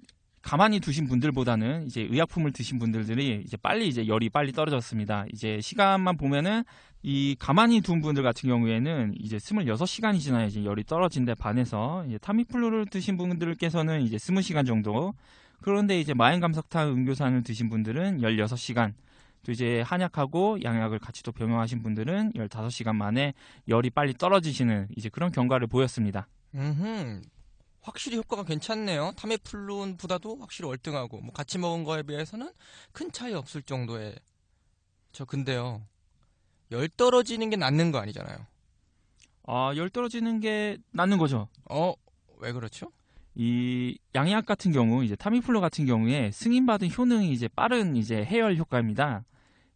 가만히 두신 분들보다는 이제 의약품을 드신 분들이 이제 열이 빨리 떨어졌습니다. 이제 시간만 보면은 이 가만히 둔 분들 같은 경우에는 이제 26시간이 지나야 이제 열이 떨어진 데 반해서 이제 타미플루를 드신 분들께서는 이제 20시간 정도, 그런데 이제 마행감석탄 음료산을 드신 분들은 16시간, 또 이제 한약하고 양약을 같이 또 병용하신 분들은 15시간 만에 열이 빨리 떨어지시는 이제 그런 경과를 보였습니다. 확실히 효과가 괜찮네요. 타미플루보다도 확실히 월등하고 뭐 같이 먹은 거에 비해서는 큰 차이 없을 정도의. 저 근데요. 열 떨어지는 게 낫는 거 아니잖아요. 아, 열 떨어지는 게 낫는 거죠. 왜 그렇죠? 이 양약 같은 경우, 이제 타미플루 같은 경우에 승인받은 효능이 이제 빠른 이제 해열 효과입니다.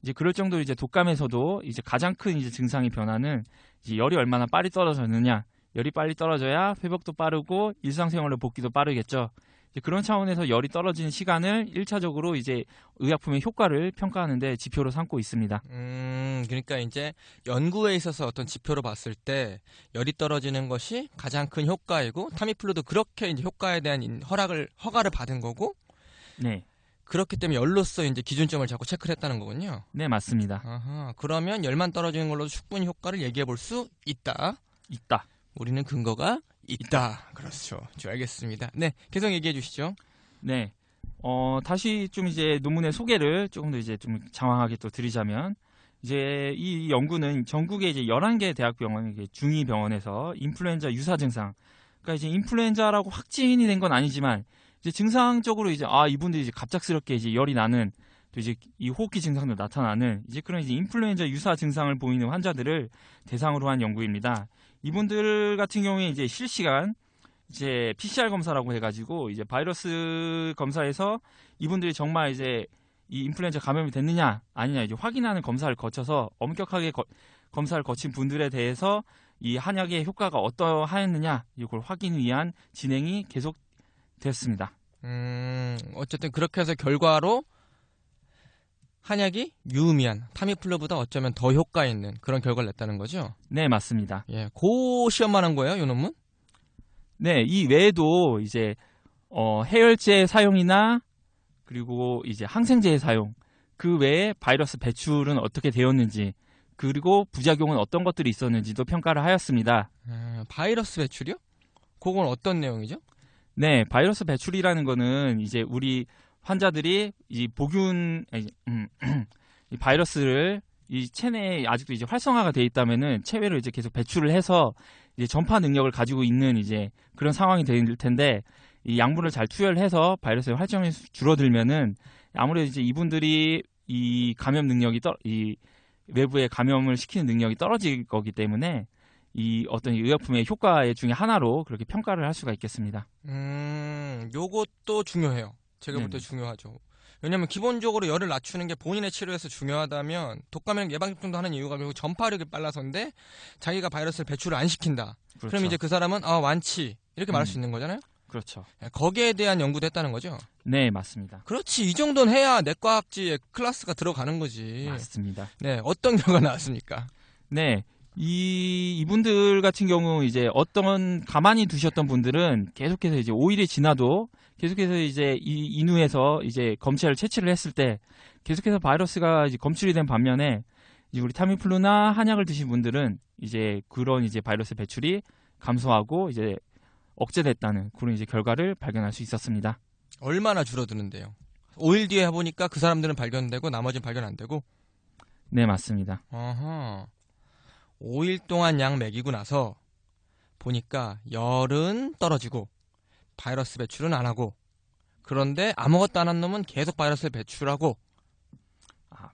이제 그럴 정도로 이제 독감에서도 이제 가장 큰 이제 증상의 변화는 이제 열이 얼마나 빨리 떨어졌느냐. 열이 빨리 떨어져야 회복도 빠르고 일상생활로 복귀도 빠르겠죠. 이제 그런 차원에서 열이 떨어지는 시간을 1차적으로 이제 의약품의 효과를 평가하는데 지표로 삼고 있습니다. 그러니까 이제 연구에 있어서 어떤 지표로 봤을 때 열이 떨어지는 것이 가장 큰 효과이고 타미플루도 그렇게 이제 효과에 대한 허가를 받은 거고. 네. 그렇기 때문에 열로서 이제 기준점을 잡고 체크를 했다는 거군요. 네, 맞습니다. 아하, 그러면 열만 떨어지는 걸로도 충분히 효과를 얘기해 볼 수 있다. 우리는 근거가 있다. 그렇죠. 알겠습니다. 네, 계속 얘기해 주시죠. 네. 다시 좀 이제 논문의 소개를 조금 더 이제 좀 장황하게 또 드리자면, 이제 이 연구는 전국의 이제 11개 대학병원, 중의병원에서 인플루엔자 유사 증상, 그러니까 이제 인플루엔자라고 확진이 된 건 아니지만 이제 증상적으로 이제 이분들이 이제 갑작스럽게 이제 열이 나는, 또 이제 이 호흡기 증상도 나타나는 이제 그런 이제 인플루엔자 유사 증상을 보이는 환자들을 대상으로 한 연구입니다. 이분들 같은 경우에 이제 실시간 이제 PCR 검사라고 해가지고 이제 바이러스 검사에서 이분들이 정말 이제 이 인플루엔자 감염이 됐느냐 아니냐 이제 확인하는 검사를 거쳐서 엄격하게 검사를 거친 분들에 대해서 이 한약의 효과가 어떠하였느냐 이걸 확인 위한 진행이 계속되었습니다. 어쨌든 그렇게 해서 결과로 한약이 유의미한 타미플루보다 어쩌면 더 효과 있는 그런 결과를 냈다는 거죠? 네, 맞습니다. 예, 그 시험만 한 거예요, 이 논문? 네, 이 외에도 이제 해열제 사용이나 그리고 이제 항생제의 사용, 그 외에 바이러스 배출은 어떻게 되었는지, 그리고 부작용은 어떤 것들이 있었는지도 평가를 하였습니다. 바이러스 배출이요? 그건 어떤 내용이죠? 네, 바이러스 배출이라는 거는 이제 우리 환자들이 이 이 바이러스를 이 체내에 아직도 이제 활성화가 돼 있다면은 체외로 이제 계속 배출을 해서 이제 전파 능력을 가지고 있는 이제 그런 상황이 될 텐데, 이 약물을 잘 투여해서 바이러스의 활성이 줄어들면은 아무래도 이제 이분들이 이 감염 능력이 외부에 감염을 시키는 능력이 떨어질 거기 때문에 이 어떤 의약품의 효과 중에 하나로 그렇게 평가를 할 수가 있겠습니다. 요것도 중요해요. 제가 볼 때 네네. 중요하죠. 왜냐면 기본적으로 열을 낮추는 게 본인의 치료에서 중요하다면 독감이랑 예방접종도 하는 이유가 결국 전파력이 빨라서인데 자기가 바이러스를 배출을 안 시킨다. 그렇죠. 그럼 이제 그 사람은 완치 이렇게 말할 수 있는 거잖아요. 그렇죠. 거기에 대한 연구도 했다는 거죠. 네, 맞습니다. 그렇지, 이 정도는 해야 내과학지에 클래스가 들어가는 거지. 맞습니다. 네, 어떤 결과 나왔습니까? 네. 이분들 같은 경우 이제 어떤 가만히 두셨던 분들은 계속해서 이제 5일이 지나도 계속해서 이제 이 인후에서 이제 검체를 채취를 했을 때 계속해서 바이러스가 이제 검출이 된 반면에 이제 우리 타미플루나 한약을 드신 분들은 이제 그런 이제 바이러스 배출이 감소하고 이제 억제됐다는 그런 이제 결과를 발견할 수 있었습니다. 얼마나 줄어드는데요? 5일 뒤에 해보니까 그 사람들은 발견되고 나머지는 발견 안 되고. 네, 맞습니다. 어허. 5일 동안 약 먹이고 나서 보니까 열은 떨어지고 바이러스 배출은 안 하고, 그런데 아무것도 안 한 놈은 계속 바이러스를 배출하고.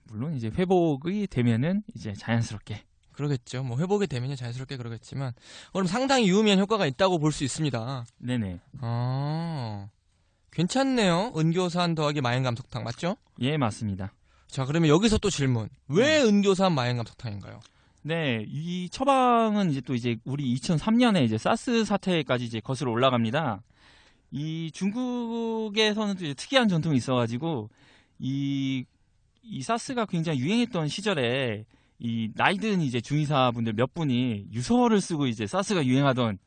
물론 이제 회복이 되면은 이제 자연스럽게. 그러겠죠. 뭐 회복이 되면 자연스럽게 그러겠지만, 그럼 상당히 유의미한 효과가 있다고 볼 수 있습니다. 네네. 괜찮네요. 은교산 더하기 마행감석탕 맞죠? 예, 맞습니다. 자, 그러면 여기서 또 질문. 왜 은교산 마행감석탕인가요? 네, 이 처방은 이제 또 이제 우리 2003년에 이제 사스 사태까지 이제 거슬러 올라갑니다. 이 중국에서는 또 이제 특이한 전통이 있어가지고 이 사스가 굉장히 유행했던 시절에 이 나이든 이제 중의사분들 몇 분이 유서를 쓰고 이제 사스가 유행하던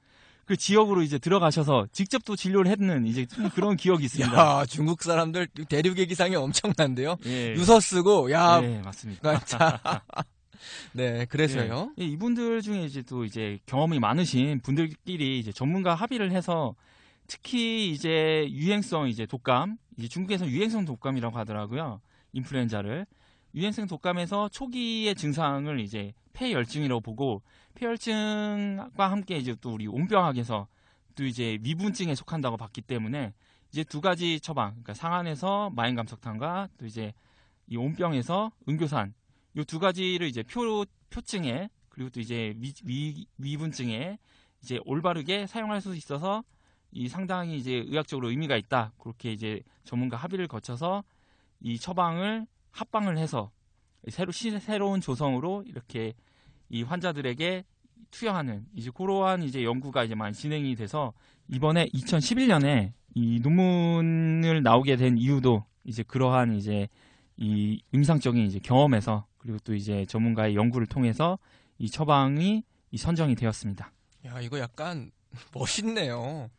그 지역으로 이제 들어가셔서 직접 또 진료를 했는 이제 좀 그런 기억이 있습니다. 야, 중국 사람들 대륙의 기상이 엄청난데요. 예. 유서 쓰고, 야, 네, 맞습니다. 자, 네, 그래서요. 예, 이분들 중에 이제 또 이제 경험이 많으신 분들끼리 이제 전문가 합의를 해서 특히 이제 유행성 이제 독감, 이제 중국에서 유행성 독감이라고 하더라고요. 인플루엔자를. 유행성 독감에서 초기의 증상을 이제 폐열증이라고 보고, 폐열증과 함께 이제 또 우리 온병학에서 또 이제 위분증에 속한다고 봤기 때문에 이제 두 가지 처방, 그러니까 상안에서 마행감석탕과 또 이제 이 온병에서 은교산, 이 두 가지를 이제 표증에 그리고 또 이제 위분증에 이제 올바르게 사용할 수 있어서 이 상당히 이제 의학적으로 의미가 있다. 그렇게 이제 전문가 합의를 거쳐서 이 처방을 합방을 해서 새로운 조성으로 이렇게 이 환자들에게 투여하는 이제 그러한 이제 연구가 이제 많이 진행이 돼서 이번에 2011년에 이 논문을 나오게 된 이유도 이제 그러한 이제 이 임상적인 이제 경험에서 그리고 또 이제 전문가의 연구를 통해서 이 처방이 이 선정이 되었습니다. 야, 이거 약간 멋있네요.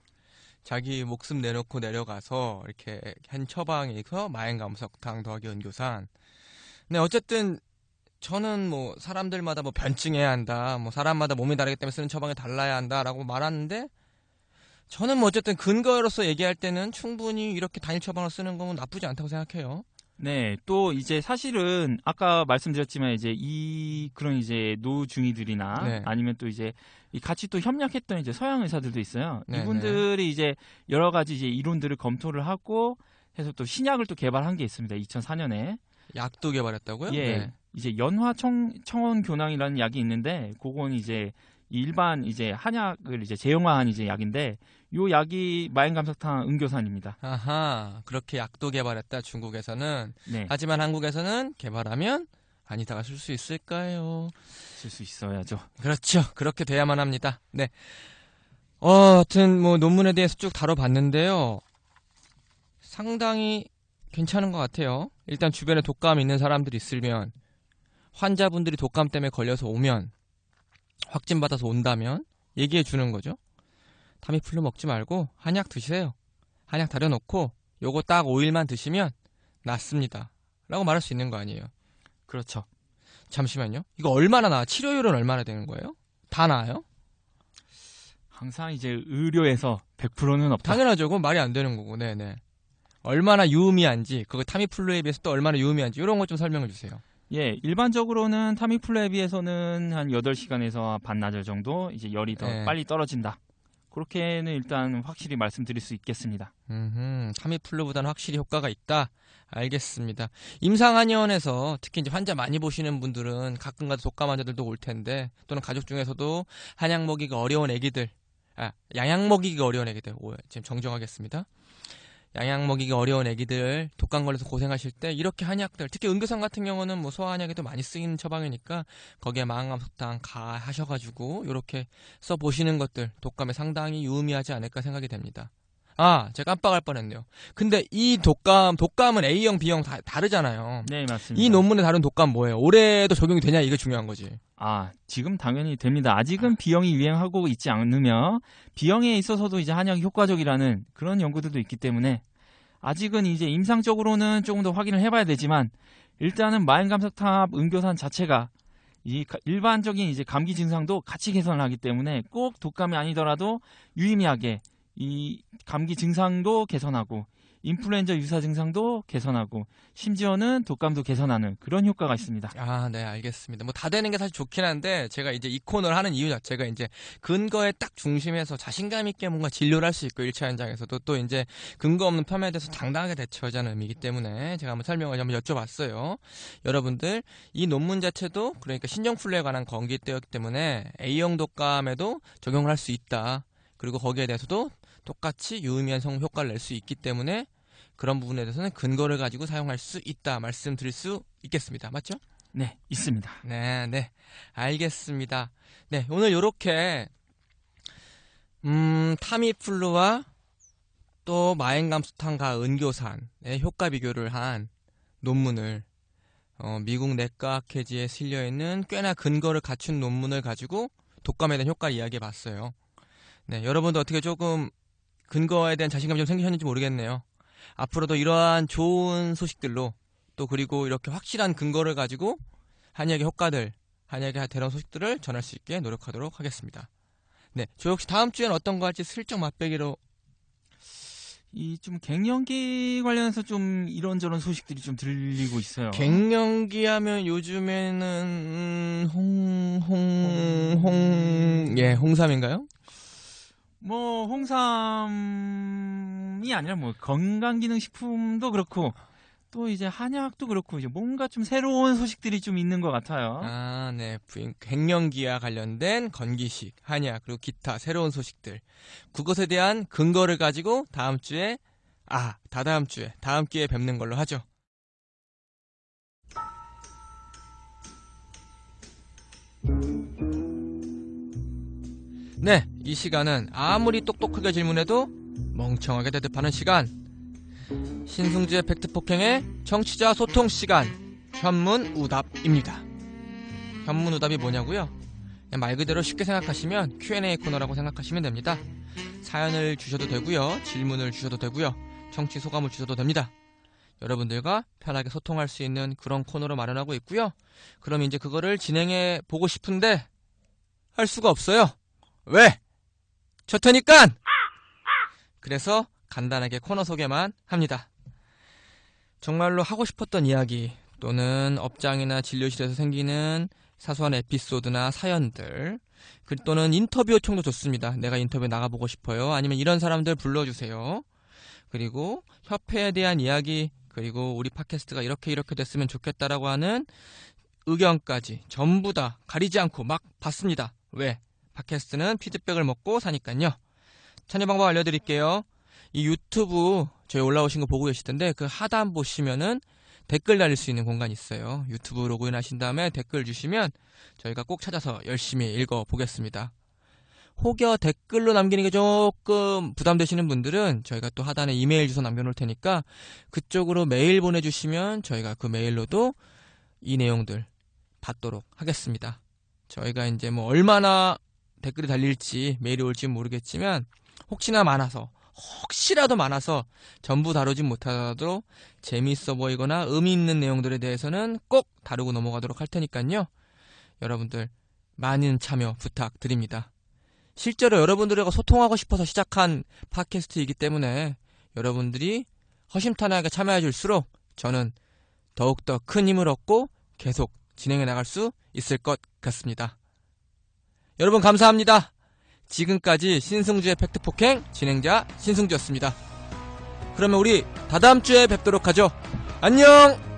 자기 목숨 내놓고 내려가서 이렇게 한 처방에서 마행감석탕 더하기 은교산. 네, 어쨌든 저는 뭐 사람들마다 뭐 변증해야 한다, 뭐 사람마다 몸이 다르기 때문에 쓰는 처방이 달라야 한다라고 말하는데, 저는 뭐 어쨌든 근거로서 얘기할 때는 충분히 이렇게 단일 처방을 쓰는 거면 나쁘지 않다고 생각해요. 네, 또 이제 사실은 아까 말씀드렸지만 이제 이 그런 이제 노중이들이나 네. 아니면 또 이제 이 같이 또 협력했던 이제 서양 의사들도 있어요. 네, 이분들이 이제 여러 가지 이제 이론들을 검토를 하고 해서 또 신약을 또 개발한 게 있습니다. 2004년에. 약도 개발했다고요? 예. 네. 이제 연화청원 교낭이라는 약이 있는데 그건 이제 일반 이제 한약을 이제 제형화한 이제 약인데 요 약이 마행감석탕 은교산입니다. 아하, 그렇게 약도 개발했다 중국에서는. 네. 하지만 한국에서는 개발하면 아니다가 쓸 수 있을까요? 쓸 수 있어야죠. 그렇죠. 그렇게 돼야만 합니다. 네. 하여튼 뭐 논문에 대해서 쭉 다뤄봤는데요. 상당히 괜찮은 것 같아요. 일단 주변에 독감 있는 사람들이 있으면, 환자분들이 독감 때문에 걸려서 오면, 확진받아서 온다면 얘기해 주는 거죠. 타미플루 먹지 말고 한약 드세요. 한약 다려놓고 요거 딱 5일만 드시면 낫습니다 라고 말할 수 있는 거 아니에요. 그렇죠. 잠시만요. 이거 얼마나 나아? 치료율은 얼마나 되는 거예요? 다 나아요? 항상 이제 의료에서 100%는 없다. 당연하죠. 그건 말이 안 되는 거고. 네네. 얼마나 유의미한지, 그거 타미플루에 비해서 또 얼마나 유의미한지 이런 거 좀 설명해 주세요. 예, 일반적으로는 타미플루에 비해서는 한 8시간에서 반나절 정도 이제 열이 더 네. 빨리 떨어진다. 그렇게는 일단 확실히 말씀드릴 수 있겠습니다. 타미플루보다는 확실히 효과가 있다. 알겠습니다. 임상한의원에서 특히 이제 환자 많이 보시는 분들은 가끔가다 독감 환자들도 올 텐데 또는 가족 중에서도 한약 먹이가 어려운 애기들, 양약 먹이기가 어려운 애기들, 지금 정정하겠습니다. 양약 먹이기 어려운 애기들 독감 걸려서 고생하실 때 이렇게 한약들, 특히 은교산 같은 경우는 뭐 소아한약에도 많이 쓰이는 처방이니까 거기에 망원감석당 가하셔가지고 이렇게 써보시는 것들 독감에 상당히 유의미하지 않을까 생각이 됩니다. 제가 깜빡할 뻔했네요. 근데 이 독감은 A형, B형 다 다르잖아요. 네, 맞습니다. 이 논문에 다룬 독감 뭐예요? 올해도 적용이 되냐, 이게 중요한 거지. 지금 당연히 됩니다. 아직은 B형이 유행하고 있지 않으며 B형에 있어서도 이제 한약이 효과적이라는 그런 연구들도 있기 때문에 아직은 이제 임상적으로는 조금 더 확인을 해봐야 되지만 일단은 마행감석탑 은교산 자체가 이 일반적인 이제 감기 증상도 같이 개선하기 때문에 꼭 독감이 아니더라도 유의미하게 이 감기 증상도 개선하고 인플루엔자 유사 증상도 개선하고 심지어는 독감도 개선하는 그런 효과가 있습니다. 네, 알겠습니다. 뭐 다 되는 게 사실 좋긴 한데 제가 이제 이 코너를 하는 이유 자체가 이제 근거에 딱 중심해서 자신감 있게 뭔가 진료를 할 수 있고 1차 현장에서도 또 이제 근거 없는 폄하에 대해서 당당하게 대처하자는 의미이기 때문에 제가 한번 설명을 한번 여쭤봤어요. 여러분들 이 논문 자체도 그러니까 신종플루에 관한 건기때였기 때문에 A형 독감에도 적용을 할 수 있다. 그리고 거기에 대해서도 똑같이 유의미한 효과를 낼 수 있기 때문에 그런 부분에 대해서는 근거를 가지고 사용할 수 있다 말씀드릴 수 있겠습니다. 맞죠? 네, 있습니다. 네, 알겠습니다. 네, 오늘 요렇게 타미플루와 또 마행감수탕과 은교산의 효과 비교를 한 논문을 미국 내과학회지에 실려있는 꽤나 근거를 갖춘 논문을 가지고 독감에 대한 효과를 이야기해 봤어요. 네, 여러분도 어떻게 조금 근거에 대한 자신감이 좀 생기셨는지 모르겠네요. 앞으로도 이러한 좋은 소식들로 또 그리고 이렇게 확실한 근거를 가지고 한의학의 효과들, 한의학의 대런 소식들을 전할 수 있게 노력하도록 하겠습니다. 네, 저 역시 다음 주엔 어떤 거 할지 슬쩍 맛배기로 이 좀 갱년기 관련해서 좀 이런저런 소식들이 좀 들리고 있어요. 갱년기 하면 요즘에는 홍삼인가요? 뭐 홍삼이 아니라 뭐 건강기능식품도 그렇고 또 이제 한약도 그렇고 이제 뭔가 좀 새로운 소식들이 좀 있는 것 같아요. 네. 갱년기와 관련된 건기식, 한약, 그리고 기타 새로운 소식들. 그것에 대한 근거를 가지고 다음 주에, 다다음 주에, 다음 기회에 뵙는 걸로 하죠. 네, 이 시간은 아무리 똑똑하게 질문해도 멍청하게 대답하는 시간. 신승주의 팩트폭행의 청취자 소통 시간, 현문우답입니다. 현문우답이 뭐냐고요? 말 그대로 쉽게 생각하시면 Q&A 코너라고 생각하시면 됩니다. 사연을 주셔도 되고요, 질문을 주셔도 되고요, 청취 소감을 주셔도 됩니다. 여러분들과 편하게 소통할 수 있는 그런 코너로 마련하고 있고요. 그럼 이제 그거를 진행해 보고 싶은데 할 수가 없어요. 왜? 저 테니까! 그래서 간단하게 코너 소개만 합니다. 정말로 하고 싶었던 이야기 또는 업장이나 진료실에서 생기는 사소한 에피소드나 사연들 또는 인터뷰 요청도 좋습니다. 내가 인터뷰 나가보고 싶어요. 아니면 이런 사람들 불러주세요. 그리고 협회에 대한 이야기, 그리고 우리 팟캐스트가 이렇게 됐으면 좋겠다라고 하는 의견까지 전부 다 가리지 않고 막 받습니다. 왜? 팟캐스트는 피드백을 먹고 사니까요. 참여 방법 알려드릴게요. 이 유튜브 저희 올라오신 거 보고 계시던데 그 하단 보시면은 댓글 달릴 수 있는 공간이 있어요. 유튜브 로그인 하신 다음에 댓글 주시면 저희가 꼭 찾아서 열심히 읽어보겠습니다. 혹여 댓글로 남기는 게 조금 부담되시는 분들은 저희가 또 하단에 이메일 주소 남겨놓을 테니까 그쪽으로 메일 보내주시면 저희가 그 메일로도 이 내용들 받도록 하겠습니다. 저희가 이제 뭐 얼마나 댓글이 달릴지 메일이 올지 모르겠지만 혹시라도 많아서 전부 다루진 못하더라도 재미있어 보이거나 의미 있는 내용들에 대해서는 꼭 다루고 넘어가도록 할 테니까요. 여러분들 많은 참여 부탁드립니다. 실제로 여러분들과 소통하고 싶어서 시작한 팟캐스트이기 때문에 여러분들이 허심탄회하게 참여해 줄수록 저는 더욱더 큰 힘을 얻고 계속 진행해 나갈 수 있을 것 같습니다. 여러분 감사합니다. 지금까지 신승주의 팩트폭행 진행자 신승주였습니다. 그러면 우리 다다음 주에 뵙도록 하죠. 안녕!